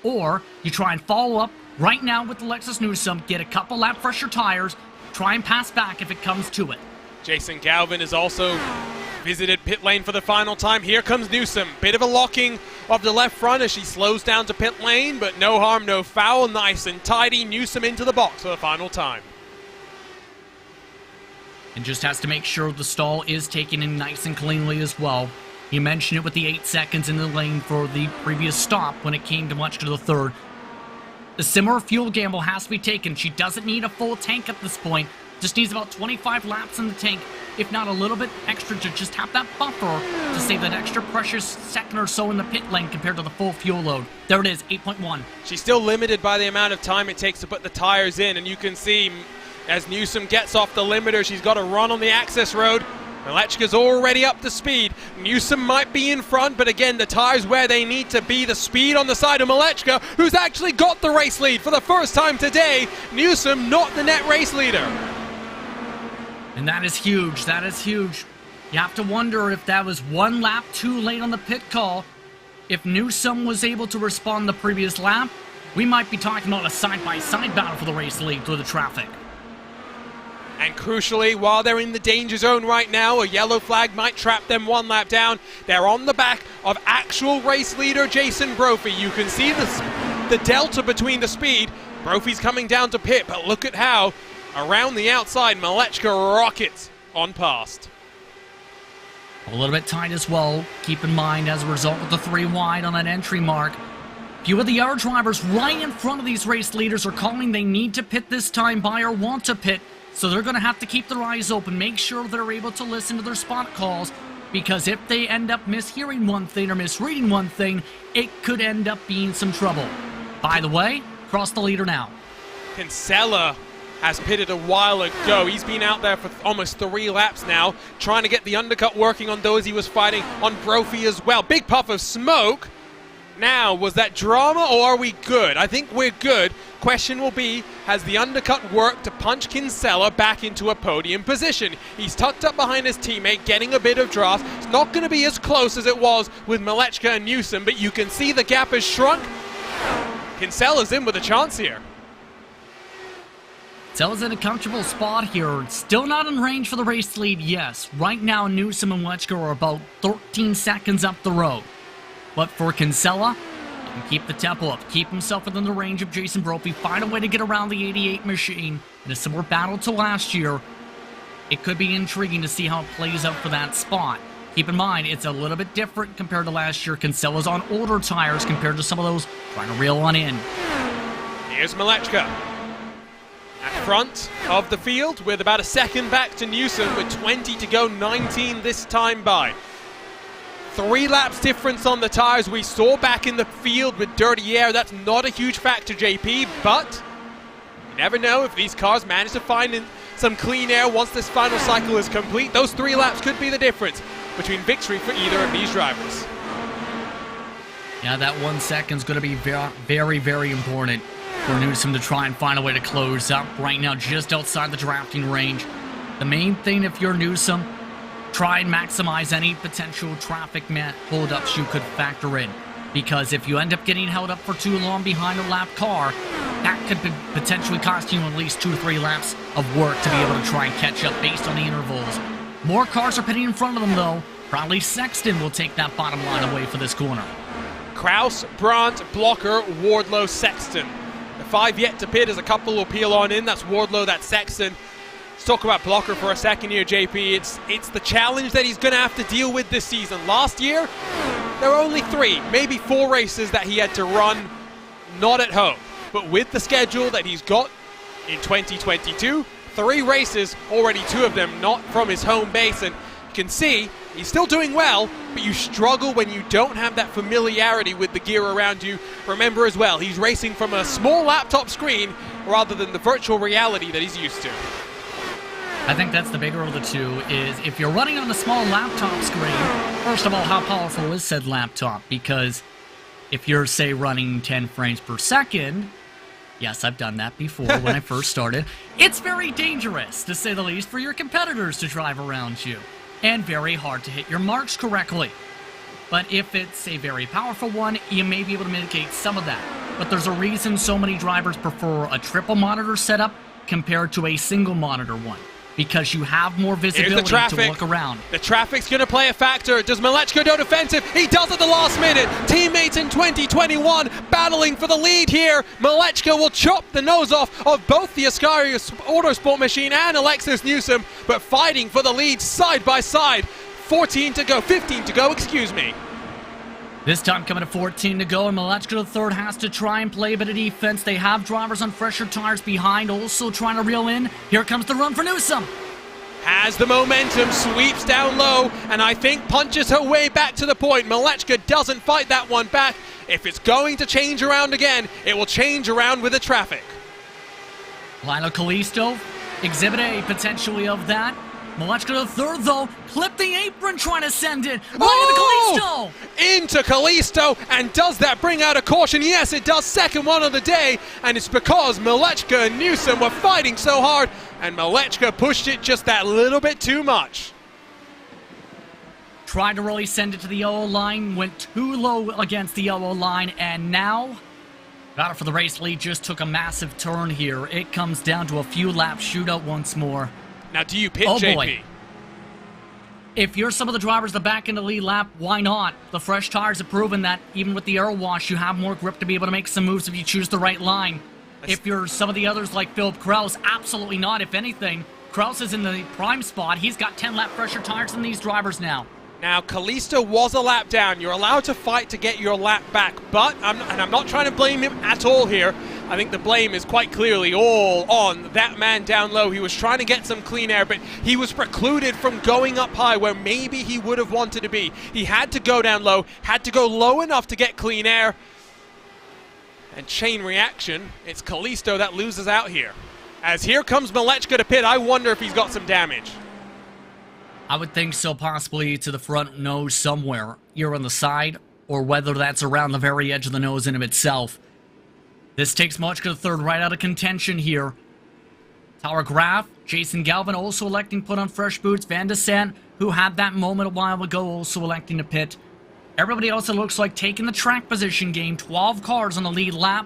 S4: Or you try and follow up right now with Alexis Newsom, get a couple lap fresher tires, try and pass back if it comes to it.
S3: Jason Galvin has also visited pit lane for the final time. Here comes Newsom. Bit of a locking of the left front as she slows down to pit lane, but no harm, no foul. Nice and tidy. Newsom into the box for the final time.
S4: And just has to make sure the stall is taken in nice and cleanly as well. You mentioned it with the 8 seconds in the lane for the previous stop when it came to Malechka to the third. The similar fuel gamble has to be taken. She doesn't need a full tank at this point. Just needs about 25 laps in the tank, if not a little bit extra, to just have that buffer to save that extra precious second or so in the pit lane compared to the full fuel load. There it is, 8.1.
S3: She's still limited by the amount of time it takes to put the tires in, and you can see as Newsom gets off the limiter, she's got to run on the access road. Malechka's already up to speed. Newsom might be in front, but again, the tires where they need to be. The speed on the side of Malechka, who's actually got the race lead for the first time today. Newsom not the net race leader.
S4: And that is huge. That is huge. You have to wonder if that was one lap too late on the pit call. If Newsom was able to respond the previous lap, we might be talking about a side-by-side battle for the race lead through the traffic.
S3: And crucially, while they're in the danger zone right now, a yellow flag might trap them one lap down. They're on the back of actual race leader Jason Brophy. You can see the delta between the speed. Brophy's coming down to pit, but look at how around the outside Malechka rockets on past.
S4: A little bit tight as well. Keep in mind, as a result of the 3 wide on that entry mark, few of the other drivers right in front of these race leaders are calling they need to pit this time by or want to pit. So they're going to have to keep their eyes open, make sure they're able to listen to their spot calls, because if they end up mishearing one thing or misreading one thing, it could end up being some trouble. By the way, cross the leader now.
S3: Kinsella has pitted a while ago. He's been out there for almost 3 laps now, trying to get the undercut working on those he was fighting on Brophy as well. Big puff of smoke. Now, was that drama or are we good? I think we're good. Question will be, has the undercut worked to punch Kinsella back into a podium position? He's tucked up behind his teammate, getting a bit of draft. It's not going to be as close as it was with Malechka and Newsom, but you can see the gap has shrunk. Kinsella's in with a chance here.
S4: Kinsella's in a comfortable spot here. Still not in range for the race lead, yes. Right now, Newsom and Malechka are about 13 seconds up the road. But for Kinsella, he can keep the tempo up, keep himself within the range of Jason Brophy, find a way to get around the 88 machine in a similar battle to last year. It could be intriguing to see how it plays out for that spot. Keep in mind, it's a little bit different compared to last year. Kinsella's on older tires compared to some of those trying to reel one in.
S3: Here's Malechka at front of the field with about a second back to Newsom with 20 to go, 19 this time by. 3 laps difference on the tires. We saw back in the field with dirty air. That's not a huge factor, JP, but you never know if these cars manage to find some clean air once this final cycle is complete. Those 3 laps could be the difference between victory for either of these drivers.
S4: Yeah, that 1 second is going to be very, very important for Newsom to try and find a way to close up right now just outside the drafting range. The main thing if you're Newsom, try and maximize any potential traffic holdups you could factor in. Because if you end up getting held up for too long behind a lap car, that could potentially cost you at least 2 or 3 laps of work to be able to try and catch up based on the intervals. More cars are pitting in front of them, though. Probably Sexton will take that bottom line away for this corner.
S3: Kraus, Brandt, Blocker, Wardlow, Sexton. The 5 yet to pit as a couple will peel on in. That's Wardlow, that's Sexton. Let's talk about Blocker for a second here, JP. It's the challenge that he's going to have to deal with this season. Last year, there were only 3, maybe 4 races that he had to run not at home. But with the schedule that he's got in 2022, 3 races, already 2 of them not from his home base. And you can see he's still doing well, but you struggle when you don't have that familiarity with the gear around you. Remember as well, he's racing from a small laptop screen rather than the virtual reality that he's used to.
S4: I think that's the bigger of the two, is if you're running on a small laptop screen, first of all, how powerful is said laptop? Because if you're, say, running 10 frames per second, yes, I've done that before when I first started, it's very dangerous, to say the least, for your competitors to drive around you, and very hard to hit your marks correctly. But if it's a very powerful one, you may be able to mitigate some of that. But there's a reason so many drivers prefer a triple monitor setup compared to a single monitor one. Because you have more visibility to look around.
S3: The traffic's going to play a factor. Does Malechka go defensive? He does at the last minute. Teammates in 2021 battling for the lead here. Malechka will chop the nose off of both the Ascari Autosport machine and Alexis Newsom, but fighting for the lead side by side. 15 to go, excuse me.
S4: This time coming to 14 to go, and Malechka the third has to try and play a bit of defense. They have drivers on fresher tires behind, also trying to reel in. Here comes the run for Newsom.
S3: Has the momentum, sweeps down low, and I think punches her way back to the point. Malechka doesn't fight that one back. If it's going to change around again, it will change around with the traffic.
S4: Lionel Kalisto, exhibit A potentially of that. Malechka the third, though, clipped the apron trying to send it.
S3: Oh! Into Kalisto, and does that bring out a caution? Yes, it does. Second one of the day, and it's because Malechka and Newsom were fighting so hard, and Malechka pushed it just that little bit too much.
S4: Tried to really send it to the yellow line, went too low against the yellow line, and now battle for the race lead just took a massive turn here. It comes down to a few lap shootout once more.
S3: Now, do you pit,
S4: oh,
S3: JP?
S4: Boy. If you're some of the drivers the back in the lead lap, why not? The fresh tires have proven that even with the air wash, you have more grip to be able to make some moves if you choose the right line. If you're some of the others like Philip Kraus, absolutely not. If anything, Kraus is in the prime spot. He's got 10 lap fresher tires than these drivers now.
S3: Now, Kalisto was a lap down. You're allowed to fight to get your lap back, but I'm not trying to blame him at all here. I think the blame is quite clearly all on that man down low. He was trying to get some clean air, but he was precluded from going up high where maybe he would have wanted to be. He had to go down low, had to go low enough to get clean air. And chain reaction, it's Kalisto that loses out here. As here comes Malechka to pit, I wonder if he's got some damage.
S4: I would think so, possibly to the front nose somewhere, here on the side, or whether that's around the very edge of the nose in of itself. This takes Malechka the third right out of contention here. Tower Graf, Jason Galvin also electing to put on fresh boots. Van de Sant, who had that moment a while ago, also electing to pit. Everybody else, it looks like, taking the track position game. 12 cars on the lead lap.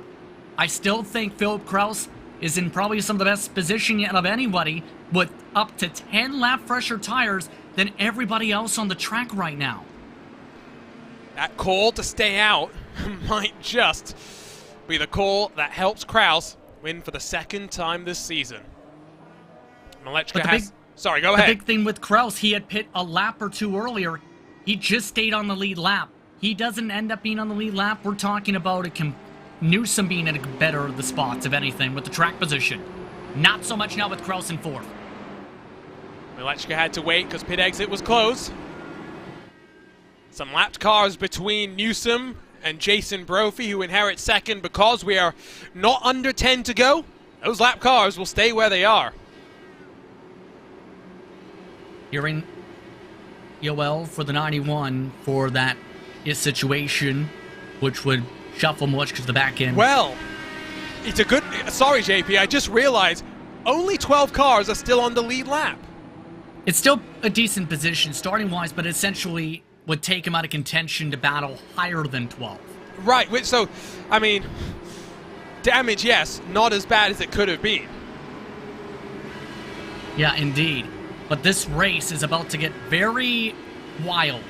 S4: I still think Philip Kraus is in probably some of the best position yet of anybody, with up to 10 lap fresher tires than everybody else on the track right now.
S3: That call to stay out might just be the call that helps Kraus win for the second time this season. Malechka has... Sorry, go ahead.
S4: The big thing with Kraus, he had pit a lap or two earlier. He just stayed on the lead lap. He doesn't end up being on the lead lap. We're talking about Newsom being in a better of the spots, if anything, with the track position. Not so much now with Kraus in fourth.
S3: Malechka had to wait because pit exit was closed. Some lapped cars between Newsom and Jason Brophy, who inherit second because we are not under 10 to go. Those lap cars will stay where they are.
S4: Hearing Yoel for the 91 for that situation, which would shuffle Malechka to the back end.
S3: Well, it's a good... Sorry, JP, I just realized only 12 cars are still on the lead lap.
S4: It's still a decent position starting-wise, but essentially would take him out of contention to battle higher than 12.
S3: Right, so, I mean, damage, yes, not as bad as it could have been.
S4: Yeah, indeed. But this race is about to get very wild,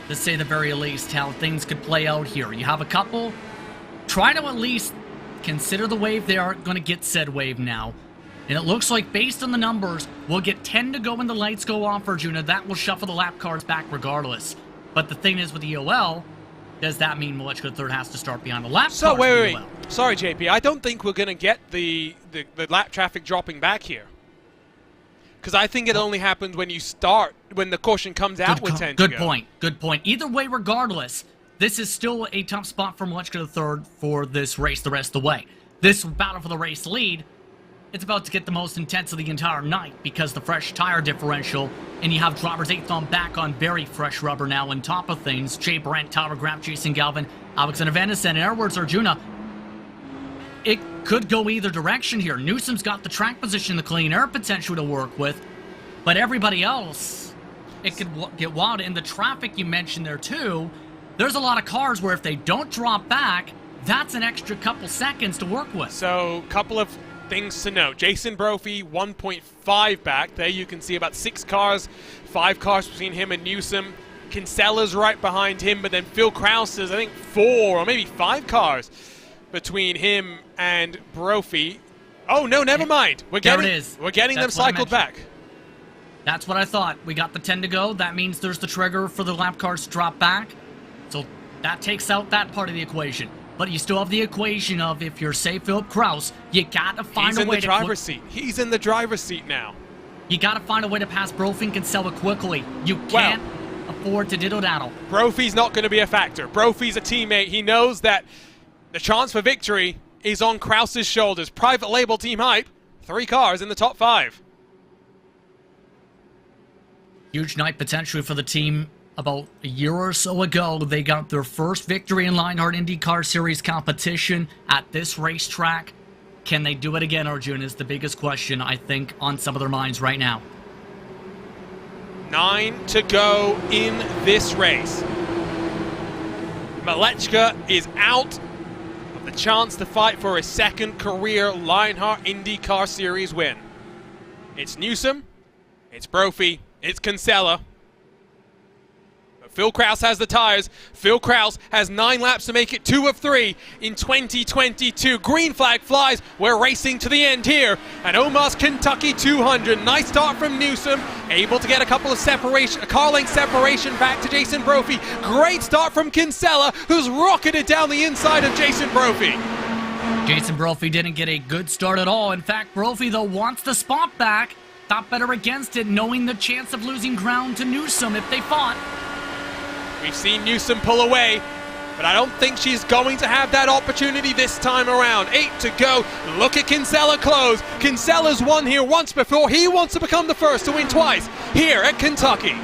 S4: to say the very least, how things could play out here. You have a couple. Try to at least consider the wave. They are going to get said wave now. And it looks like, based on the numbers, we'll get 10 to go when the lights go off, Arjuna. That will shuffle the lap cars back regardless. But the thing is, with the EOL, does that mean Molechka third has to start behind the lap cars?
S3: So, wait. Sorry, JP. I don't think we're going to get the lap traffic dropping back here. Because I think it only happens when you start, when the caution comes out with 10 to go.
S4: Good point. Either way, regardless, this is still a tough spot for Molechka third for this race the rest of the way. This battle for the race lead, it's about to get the most intense of the entire night because the fresh tire differential, and you have drivers 8th on back on very fresh rubber now on top of things. Jay Brandt, Tyler Graff, Jason Galvin, Alexander Van Nissen, and Edwards Arjuna. It could go either direction here. Newsom's got the track position, the clean air potential to work with, but everybody else, it could get wild. And the traffic you mentioned there too, there's a lot of cars where if they don't drop back, that's an extra couple seconds to work with.
S3: So, couple of things to note. Jason Brophy, 1.5 back. There you can see about 6 cars, 5 cars between him and Newsom. Kinsella's right behind him, but then Phil Krause is, I think, 4 or maybe 5 cars between him and Brophy. Oh, no, never mind. We're getting them cycled back.
S4: That's what I thought. We got the 10 to go. That means there's the trigger for the lap cars to drop back. So that takes out that part of the equation. But you still have the equation of, if you're, say, Philip Krause, you got to find a way to...
S3: He's in the driver's seat. He's in the driver's seat now.
S4: You got to find a way to pass Brophy and Kinsella quickly. You can't afford to diddle-daddle.
S3: Brophy's not going to be a factor. Brophy's a teammate. He knows that the chance for victory is on Krause's shoulders. Private label team hype. 3 cars in the top 5.
S4: Huge night potentially for the team. About a year or so ago, they got their first victory in Lionheart IndyCar Series competition at this racetrack. Can they do it again, Arjun, is the biggest question, I think, on some of their minds right now.
S3: 9 to go in this race. Molechka is out of the chance to fight for his second career Lionheart IndyCar Series win. It's Newsom, it's Brophy, it's Kinsella. Phil Krause has the tires. Phil Krause has 9 laps to make it 2 of 3 in 2022. Green flag flies. We're racing to the end here at Omar's Kentucky 200. Nice start from Newsom. Able to get a couple of separation, a car length separation back to Jason Brophy. Great start from Kinsella, who's rocketed down the inside of Jason Brophy.
S4: Jason Brophy didn't get a good start at all. In fact, Brophy, though, wants the spot back. Thought better against it, knowing the chance of losing ground to Newsom if they fought.
S3: We've seen Newsom pull away, but I don't think she's going to have that opportunity this time around. 8 to go. Look at Kinsella close. Kinsella's won here once before. He wants to become the first to win twice here at Kentucky.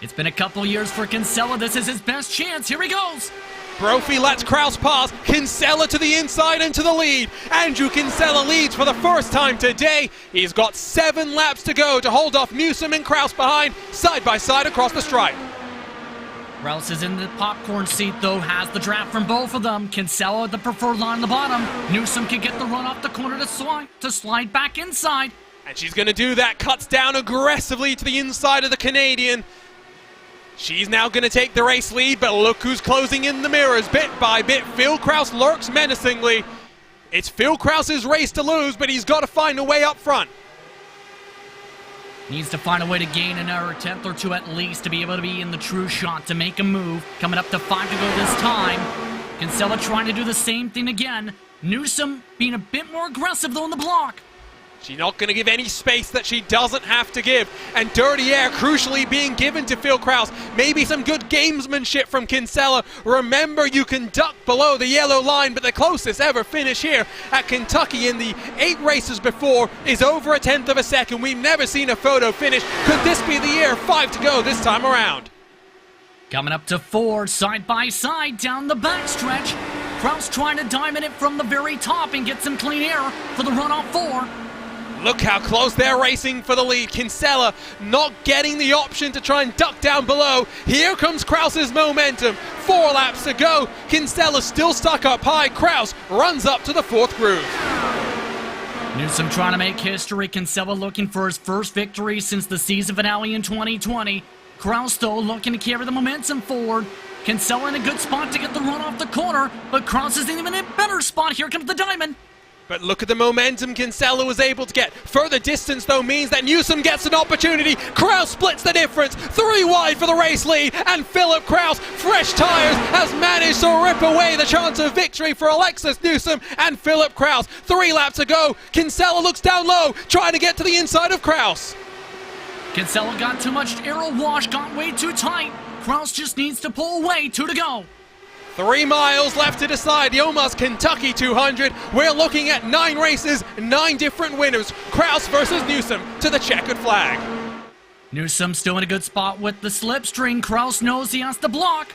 S4: It's been a couple years for Kinsella. This is his best chance. Here he goes.
S3: Brophy lets Krause pass. Kinsella to the inside and to the lead. Andrew Kinsella leads for the first time today. He's got 7 laps to go to hold off Newsom and Krause behind, side by side across the stripe.
S4: Krause is in the popcorn seat, though, has the draft from both of them. Kinsella the preferred line on the bottom. Newsom can get the run off the corner to slide back inside.
S3: And she's going to do that. Cuts down aggressively to the inside of the Canadian. She's now going to take the race lead, but look who's closing in the mirrors bit by bit. Phil Krause lurks menacingly. It's Phil Krause's race to lose, but he's got to find a way up front.
S4: Needs to find a way to gain another 10th or 2 at least to be able to be in the true shot to make a move. Coming up to 5 to go this time. Kinsella trying to do the same thing again. Newsom being a bit more aggressive though in the block.
S3: She's not going to give any space that she doesn't have to give. And dirty air crucially being given to Phil Krause. Maybe some good gamesmanship from Kinsella. Remember, you can duck below the yellow line, but the closest ever finish here at Kentucky in the 8 races before is over a 10th of a second. We've never seen a photo finish. Could this be the year? 5 to go this time around.
S4: Coming up to 4, side by side down the backstretch. Krause trying to diamond it from the very top and get some clean air for the run off 4.
S3: Look how close they're racing for the lead. Kinsella not getting the option to try and duck down below. Here comes Kraus's momentum. 4 laps to go. Kinsella still stuck up high. Kraus runs up to the 4th groove.
S4: Newsom trying to make history. Kinsella looking for his first victory since the season finale in 2020. Kraus, though, looking to carry the momentum forward. Kinsella in a good spot to get the run off the corner, but Kraus is even in a better spot. Here comes the diamond.
S3: But look at the momentum Kinsella was able to get. Further distance, though, means that Newsom gets an opportunity. Kraus splits the difference. 3 wide for the race lead. And Philip Kraus, fresh tires, has managed to rip away the chance of victory for Alexis Newsom and Philip Kraus. 3 laps to go. Kinsella looks down low, trying to get to the inside of Kraus.
S4: Kinsella got too much aero wash, got way too tight. Kraus just needs to pull away. 2 to go.
S3: 3 miles left to decide the Omar's Kentucky 200. We're looking at 9 races, 9 different winners. Kraus versus Newsom to the checkered flag.
S4: Newsom still in a good spot with the slipstream. Kraus knows he has to block.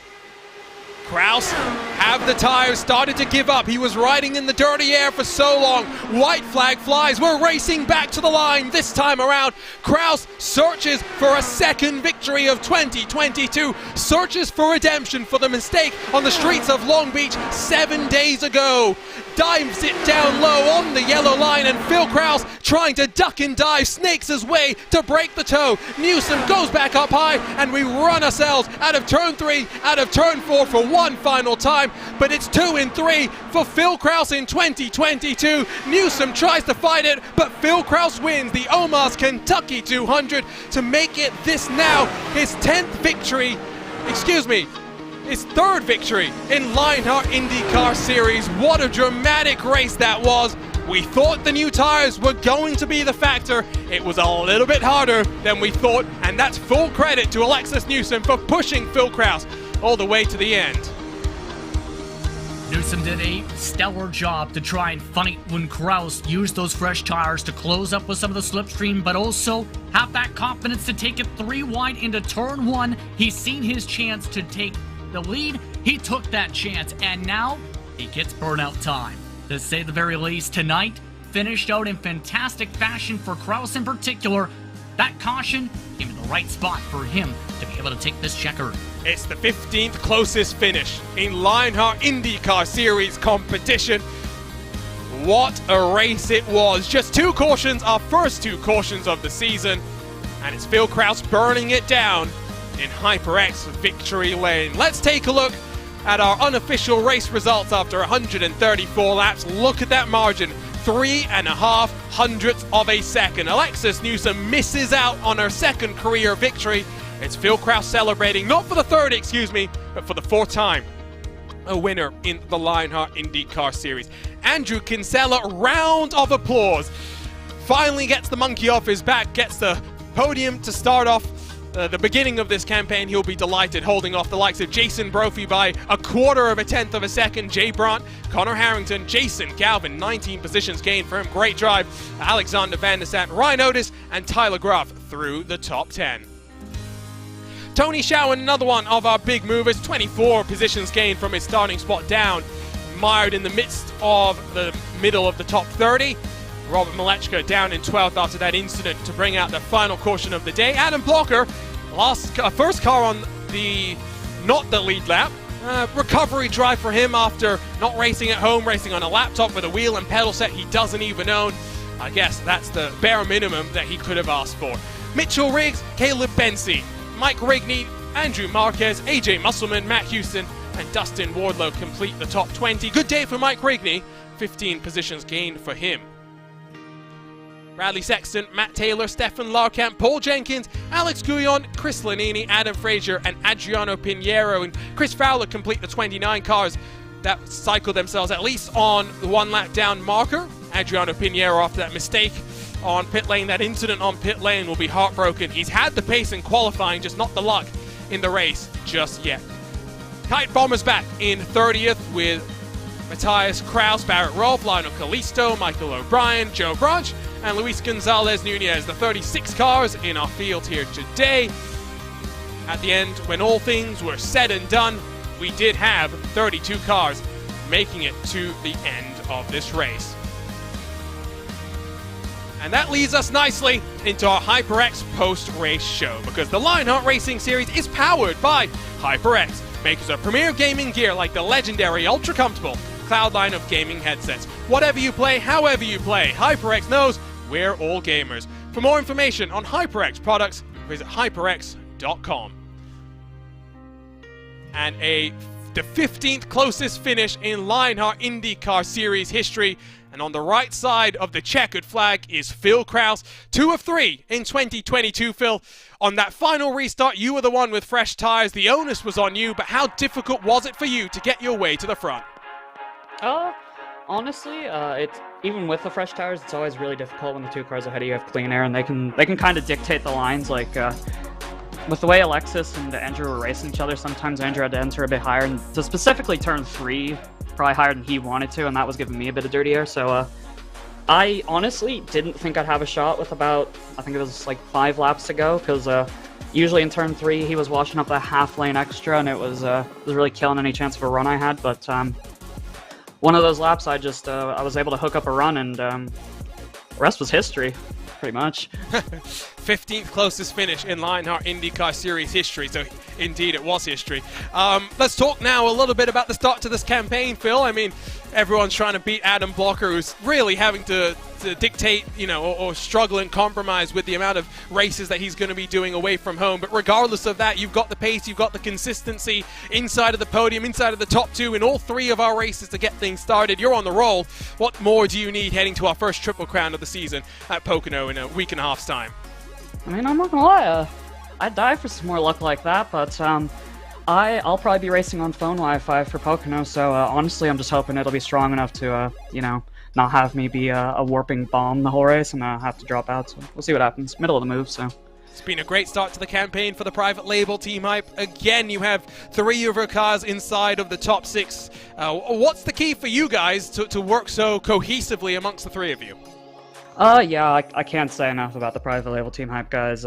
S3: Kraus have the tires started to give up. He was riding in the dirty air for so long. White flag flies. We're racing back to the line this time around. Kraus searches for a second victory of 2022. Searches for redemption for the mistake on the streets of Long Beach 7 days ago. Dives it down low on the yellow line, and Phil Kraus trying to duck and dive, snakes his way to break the toe. Newsom goes back up high, and we run ourselves out of turn 3, out of turn 4 for one final time, but it's 2 in 3 for Phil Kraus in 2022. Newsom tries to fight it, but Phil Kraus wins the Omar's Kentucky 200 to make it this now his 10th victory, his 3rd victory in Lionheart IndyCar Series. What a dramatic race that was. We thought the new tires were going to be the factor. It was a little bit harder than we thought, and that's full credit to Alexis Newsom for pushing Phil Kraus all the way to the end.
S4: Newsom did a stellar job to try and fight when Kraus used those fresh tires to close up with some of the slipstream, but also have that confidence to take it 3 wide into turn 1. He's seen his chance to take the lead. He took that chance, and now he gets burnout time. To say the very least, tonight finished out in fantastic fashion for Kraus in particular. That caution came in the right spot for him to be able to take this checker.
S3: It's the 15th closest finish in Lionheart IndyCar Series competition. What a race it was. Just 2 cautions, our first 2 cautions of the season. And it's Phil Kraus burning it down in HyperX victory lane. Let's take a look at our unofficial race results after 134 laps. Look at that margin. 3.5 hundredths of a second. Alexis Newsom misses out on her 2nd career victory. It's Phil Kraus celebrating, not for the 3rd, but for the 4th time a winner in the Lionheart IndyCar Series. Andrew Kinsella, round of applause. Finally gets the monkey off his back, gets the podium to start off the beginning of this campaign. He'll be delighted, holding off the likes of Jason Brophy by 1/4 of a tenth of a second. Jay Brandt, Connor Harrington, Jason Galvin, 19 positions gained for him. Great drive. Alexander Van der Sant, Ryan Otis, and Tyler Gruff through the top 10. Tony Schowen, another one of our big movers, 24 positions gained from his starting spot down, mired in the midst of the middle of the top 30. Robert Malechka down in 12th after that incident to bring out the final caution of the day. Adam Blocker, first car on not the lead lap. Recovery drive for him after not racing at home, racing on a laptop with a wheel and pedal set he doesn't even own. I guess that's the bare minimum that he could have asked for. Mitchell Riggs, Caleb Bensi, Mike Rigney, Andrew Marquez, AJ Musselman, Matt Houston, and Dustin Wardlow complete the top 20. Good day for Mike Rigney, 15 positions gained for him. Bradley Sexton, Matt Taylor, Stefan Larkamp, Paul Jenkins, Alex Guyon, Chris Lanini, Adam Frazier, and Adriano Pinheiro and Chris Fowler complete the 29 cars that cycled themselves at least on the 1 lap down marker. Adriano Pinheiro, after that mistake on pit lane, that incident on pit lane, will be heartbroken. He's had the pace in qualifying, just not the luck in the race just yet. Kite Bombers back in 30th with Matthias Kraus, Barrett Rolfe, Lionel Callisto, Michael O'Brien, Joe Branch, and Luis Gonzalez Nunez, the 36 cars in our field here today. At the end, when all things were said and done, we did have 32 cars making it to the end of this race. And that leads us nicely into our HyperX post-race show, because the Lionheart Racing Series is powered by HyperX, makers of premier gaming gear like the legendary ultra-comfortable Cloudline of gaming headsets. Whatever you play, however you play, HyperX knows we're all gamers. For more information on HyperX products, visit hyperx.com. And the 15th closest finish in Lionheart IndyCar Series history. And on the right side of the checkered flag is Phil Kraus, 2 of 3 in 2022. Phil, on that final restart, you were the one with fresh tires. The onus was on you, but how difficult was it for you to get your way to the front?
S6: Honestly, it's even with the fresh tires, it's always really difficult when the 2 cars ahead of you have clean air, and they can kind of dictate the lines. Like with the way Alexis and Andrew were racing each other, sometimes Andrew had to enter a bit higher, and to specifically turn 3, probably higher than he wanted to, and that was giving me a bit of dirty air. So I honestly didn't think I'd have a shot with about, I think it was like 5 laps to go, because usually in turn 3 he was washing up a half lane extra, and it was really killing any chance of a run I had. But one of those laps, I was able to hook up a run, and the rest was history, pretty much.
S3: 15th closest finish in Lionheart IndyCar Series history, so indeed it was history. Let's talk now a little bit about the start to this campaign, Phil. I mean, everyone's trying to beat Adam Blocker, who's really having to dictate, or struggle and compromise with the amount of races that he's going to be doing away from home. But regardless of that, you've got the pace, you've got the consistency inside of the podium, inside of the top 2 in all 3 of our races to get things started. You're on the roll. What more do you need heading to our first Triple Crown of the season at Pocono in a week and a half's time?
S6: I mean, I'm not gonna lie, I'd die for some more luck like that, but I'll probably be racing on phone Wi-Fi for Pocono, so honestly, I'm just hoping it'll be strong enough to, not have me be a warping bomb the whole race and have to drop out. So we'll see what happens. Middle of the move, so.
S3: It's been a great start to the campaign for the private label Team Hype. Again, you have 3 of your cars inside of the top 6. What's the key for you guys to work so cohesively amongst the 3 of you?
S6: Yeah, I can't say enough about the private label Team Hype guys.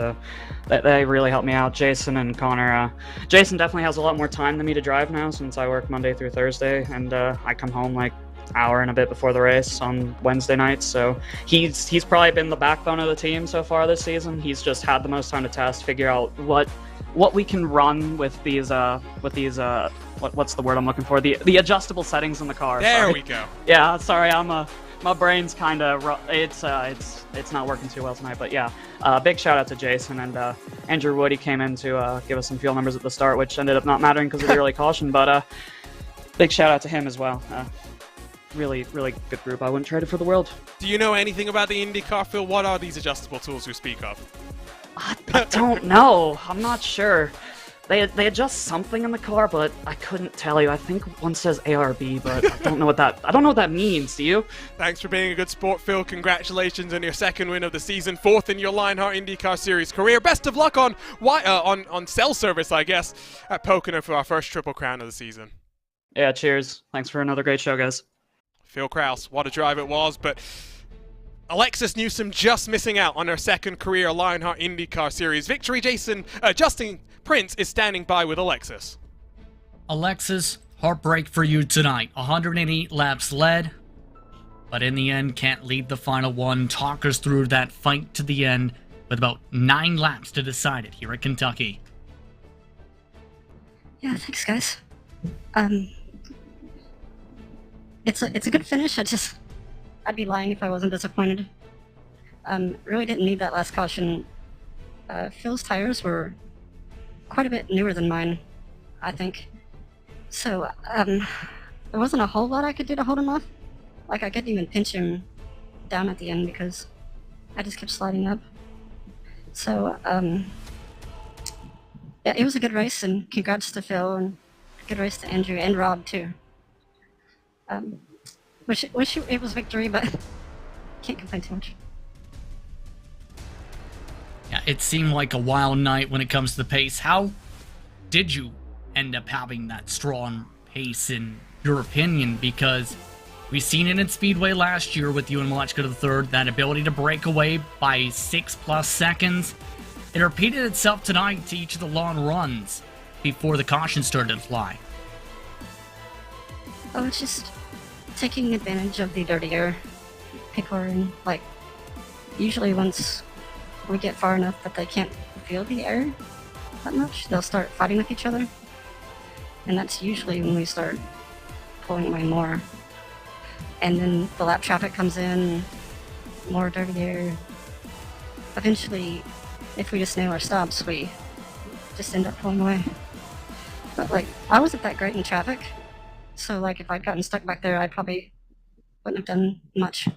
S6: They really helped me out. Jason and Connor. Jason definitely has a lot more time than me to drive now, since I work Monday through Thursday, and I come home like hour and a bit before the race on Wednesday nights. So he's probably been the backbone of the team so far this season. He's just had the most time to test, figure out what we can run with these what's the word I'm looking for? The adjustable settings in the car.
S3: There we go.
S6: Yeah, sorry, my brain's kind of it's not working too well tonight. But yeah, big shout out to Jason, and Andrew Woody came in to give us some fuel numbers at the start, which ended up not mattering because of the early caution. But big shout out to him as well. Really good group. I wouldn't trade it for the world.
S3: Do you know anything about the IndyCar, Phil? What are these adjustable tools you speak of?
S6: I don't know. I'm not sure. They adjust something in the car, but I couldn't tell you. I think one says ARB, but I don't know what that means. Do you?
S3: Thanks for being a good sport, Phil. Congratulations on your 2nd win of the season, 4th in your Lionheart IndyCar Series career. Best of luck on cell service, I guess, at Pocono for our first Triple Crown of the season.
S6: Yeah, cheers. Thanks for another great show, guys.
S3: Phil Kraus, what a drive it was, but Alexis Newsom just missing out on her 2nd career Lionheart IndyCar Series victory. Justin Prince is standing by with Alexis.
S4: Alexis, heartbreak for you tonight. 108 laps led, but in the end can't lead the final one. Talk us through that fight to the end with about 9 laps to decide it here at Kentucky.
S7: Yeah, thanks, guys. It's a good finish. I'd be lying if I wasn't disappointed. Really didn't need that last caution. Phil's tires were quite a bit newer than mine, I think. So, there wasn't a whole lot I could do to hold him off. Like, I couldn't even pinch him down at the end because I just kept sliding up. So, yeah, it was a good race, and congrats to Phil, and good race to Andrew and Rob, too. Wish it was victory, but can't complain too much.
S4: Yeah, it seemed like a wild night when it comes to the pace. How did you end up having that strong pace, in your opinion? Because we've seen it in Speedway last year with you and Malechka III, that ability to break away by 6+ seconds. It repeated itself tonight to each of the long runs before the caution started to fly.
S7: Oh, it's just taking advantage of the dirty air, pickling, like, usually once we get far enough that they can't feel the air that much, they'll start fighting with each other. And that's usually when we start pulling away more. And then the lap traffic comes in, more dirty air. Eventually, if we just nail our stops, we just end up pulling away. But like, I wasn't that great in traffic, so like if I'd gotten stuck back there, I probably wouldn't have done much.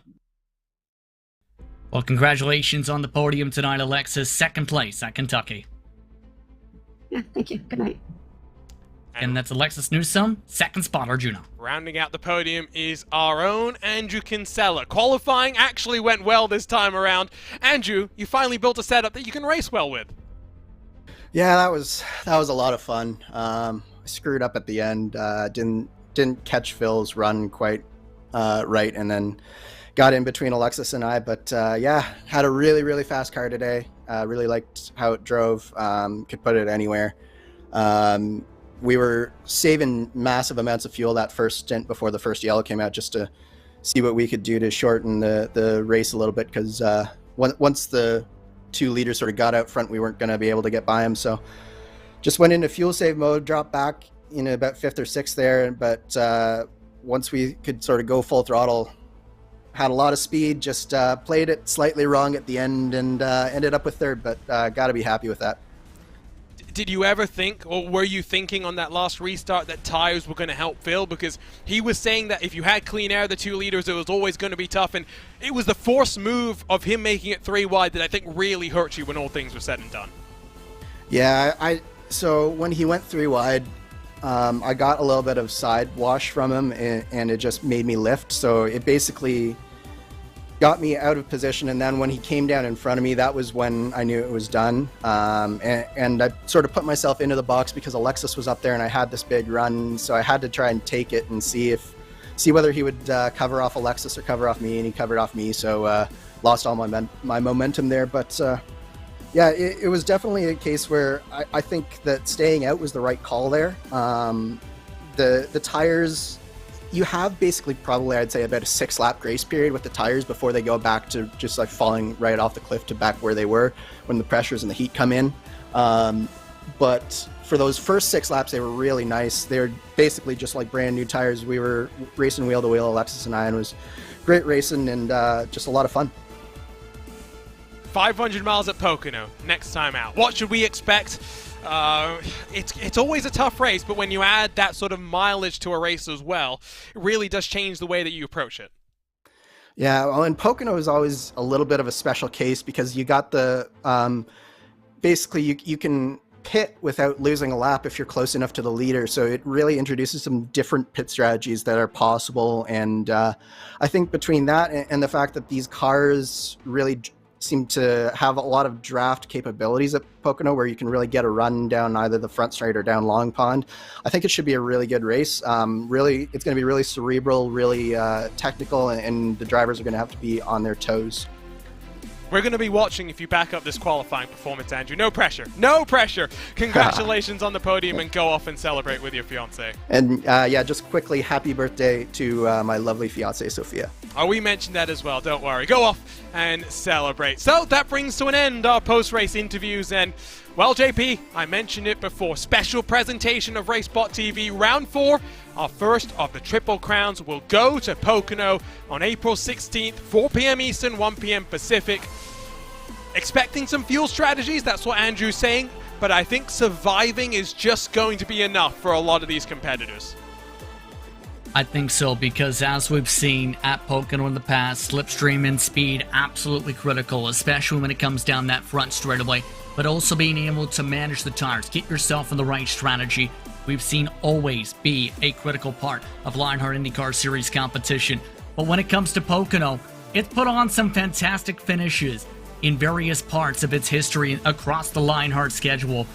S4: Well, congratulations on the podium tonight, Alexis. Second place at Kentucky.
S7: Yeah, thank you. Good night.
S4: And that's Alexis Newsome, second spot, Arjuna.
S3: Rounding out the podium is our own Andrew Kinsella. Qualifying actually went well this time around. Andrew, you finally built a setup that you can race well with.
S8: Yeah, that was a lot of fun. I screwed up at the end. Didn't catch Phil's run quite right, and then got in between Alexis and I. But yeah, had a really fast car today. Really liked how it drove. Could put it anywhere. We were saving massive amounts of fuel that first stint before the first yellow came out, just to see what we could do to shorten the race a little bit, because once the 2 leaders sort of got out front, we weren't going to be able to get by them. So just went into fuel save mode, dropped back in about 5th or 6th there. But once we could sort of go full throttle, had a lot of speed, just played it slightly wrong at the end, and ended up with 3rd, but got to be happy with that.
S3: Did you ever think, or were you thinking on that last restart, that tires were going to help Phil? Because he was saying that if you had clean air, the 2 leaders, it was always going to be tough. And it was the forced move of him making it 3 wide that I think really hurt you when all things were said and done.
S8: Yeah, so when he went 3 wide, I got a little bit of side wash from him, and it just made me lift. So it basically got me out of position, and then when he came down in front of me, that was when I knew it was done. And I sort of put myself into the box because Alexis was up there and I had this big run, so I had to try and take it and see whether he would cover off Alexis or cover off me, and he covered off me, so lost all my momentum there. But yeah, it was definitely a case where I think that staying out was the right call there. The tires, you have basically probably, I'd say, about a 6-lap grace period with the tires before they go back to just like falling right off the cliff to back where they were when the pressures and the heat come in. But for those first 6 laps, they were really nice. They were basically just like brand new tires. We were racing wheel to wheel, Alexis and I, and it was great racing and just a lot of fun.
S3: 500 miles at Pocono next time out. What should we expect? It's always a tough race, but when you add that sort of mileage to a race as well, it really does change the way that you approach it.
S8: Yeah, well, and Pocono is always a little bit of a special case because you got the basically you can pit without losing a lap if you're close enough to the leader, so it really introduces some different pit strategies that are possible. And I think between that and the fact that these cars really seem to have a lot of draft capabilities at Pocono, where you can really get a run down either the front straight or down Long Pond, I think it should be a really good race. Really, it's going to be really cerebral, really technical, and the drivers are going to have to be on their toes.
S3: We're going to be watching if you back up this qualifying performance, Andrew. No pressure. No pressure. Congratulations on the podium, and go off and celebrate with your fiancée.
S8: And yeah, just quickly, happy birthday to my lovely fiancée, Sophia.
S3: Oh, we mentioned that as well. Don't worry. Go off and celebrate. So that brings to an end our post-race interviews. And, well, JP, I mentioned it before. Special presentation of RaceSpotTV Round 4. Our first of the Triple Crowns will go to Pocono on April 16th, 4 p.m. Eastern, 1 p.m. Pacific. Expecting some fuel strategies, that's what Andrew's saying, but I think surviving is just going to be enough for a lot of these competitors.
S4: I think so, because as we've seen at Pocono in the past, slipstream and speed absolutely critical, especially when it comes down that front straightaway, but also being able to manage the tires, get yourself in the right strategy. We've seen always be a critical part of Lionheart IndyCar Series competition. But when it comes to Pocono, it's put on some fantastic finishes in various parts of its history across the Lionheart schedule.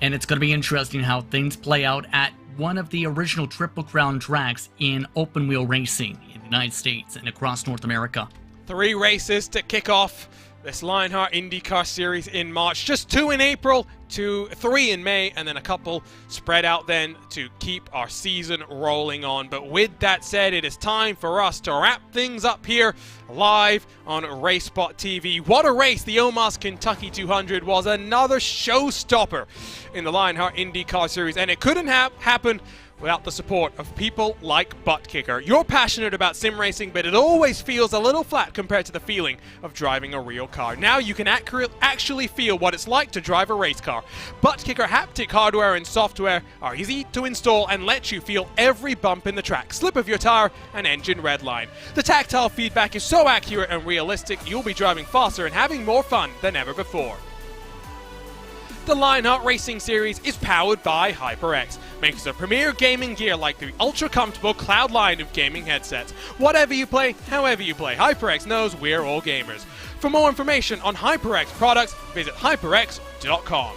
S4: And it's going to be interesting how things play out at one of the original Triple Crown tracks in open wheel racing in the United States and across North America.
S3: 3 races to kick off this Lionheart IndyCar series in March. Just 2 in April, 3 in May, and then a couple spread out then to keep our season rolling on. But with that said, it is time for us to wrap things up here live on RaceSpotTV. What a race the Omar's Kentucky 200 was. Another showstopper in the Lionheart IndyCar series, and it couldn't happen without the support of people like ButtKicker. You're passionate about sim racing, but it always feels a little flat compared to the feeling of driving a real car. Now you can actually feel what it's like to drive a race car. ButtKicker haptic hardware and software are easy to install and let you feel every bump in the track, slip of your tire, and engine redline. The tactile feedback is so accurate and realistic, you'll be driving faster and having more fun than ever before. The Lionheart Racing Series is powered by HyperX, makers of premier gaming gear like the ultra-comfortable Cloud line of gaming headsets. Whatever you play, however you play, HyperX knows we're all gamers. For more information on HyperX products, visit hyperx.com.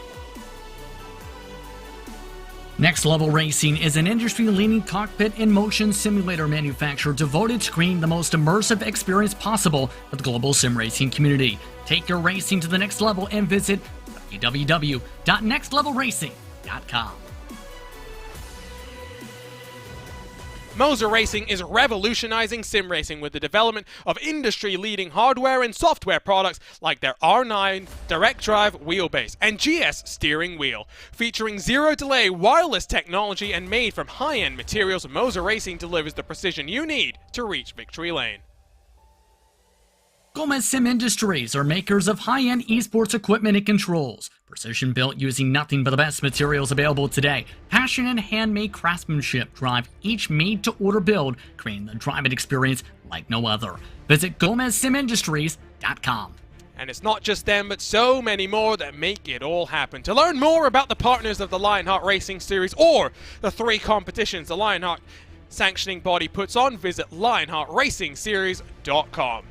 S4: Next Level Racing is an industry-leading cockpit and motion simulator manufacturer devoted to creating the most immersive experience possible for the global sim racing community. Take your racing to the next level and visit www.nextlevelracing.com.
S3: Moser Racing is revolutionizing sim racing with the development of industry-leading hardware and software products like their R9 direct drive wheelbase and GS steering wheel. Featuring zero-delay wireless technology and made from high-end materials, Moser Racing delivers the precision you need to reach victory lane.
S4: Gomez Sim Industries are makers of high-end esports equipment and controls. Precision built using nothing but the best materials available today. Passion and handmade craftsmanship drive each made-to-order build, creating the driving experience like no other. Visit GomezSimIndustries.com.
S3: And it's not just them, but so many more that make it all happen. To learn more about the partners of the Lionheart Racing Series or the 3 competitions the Lionheart sanctioning body puts on, visit LionheartRacingSeries.com.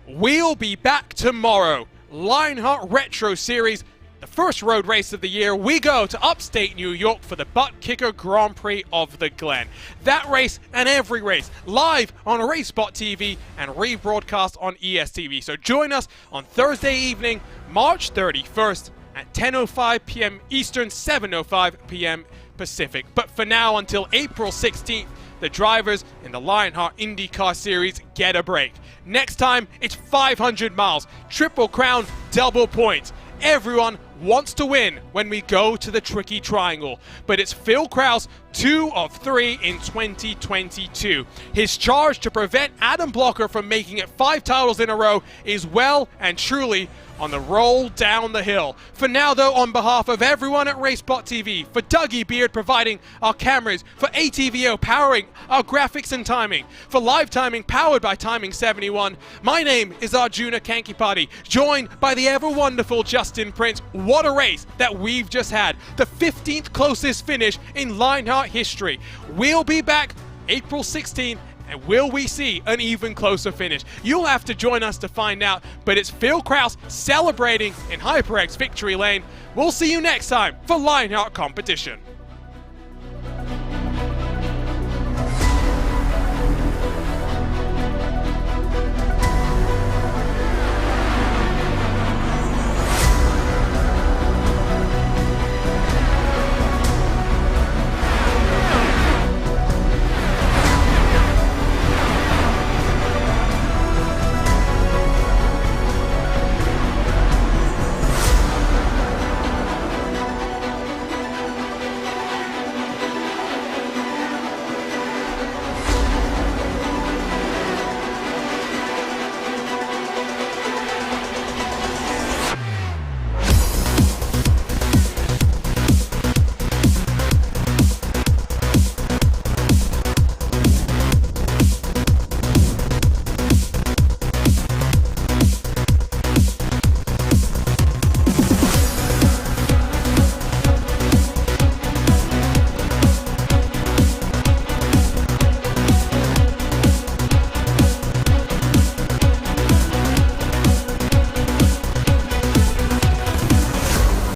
S3: We'll be back tomorrow. Lionheart Retro Series, the first road race of the year. We go to upstate New York for the ButtKicker Grand Prix of the Glen. That race and every race live on RaceSpotTV and rebroadcast on ESTV. So join us on Thursday evening, March 31st at 10:05 p.m. Eastern, 7:05 p.m. Pacific. But for now, until April 16th, the drivers in the Lionheart IndyCar Series get a break. Next time, it's 500 miles, Triple Crown, double points. Everyone wants to win when we go to the Tricky Triangle, but it's Phil Krause, 2 of 3 in 2022. His charge to prevent Adam Blocker from making it 5 titles in a row is well and truly on the roll down the hill. For now though, on behalf of everyone at RaceSpotTV, for Dougie Beard providing our cameras, for ATVO powering our graphics and timing, for live timing powered by Timing 71, my name is Arjuna Kankipati, joined by the ever wonderful Justin Prince. What a race that we've just had, the 15th closest finish in Lionheart history. We'll be back April 16th. And will we see an even closer finish? You'll have to join us to find out, but it's Phil Krause celebrating in HyperX Victory Lane. We'll see you next time for Lionheart Competition.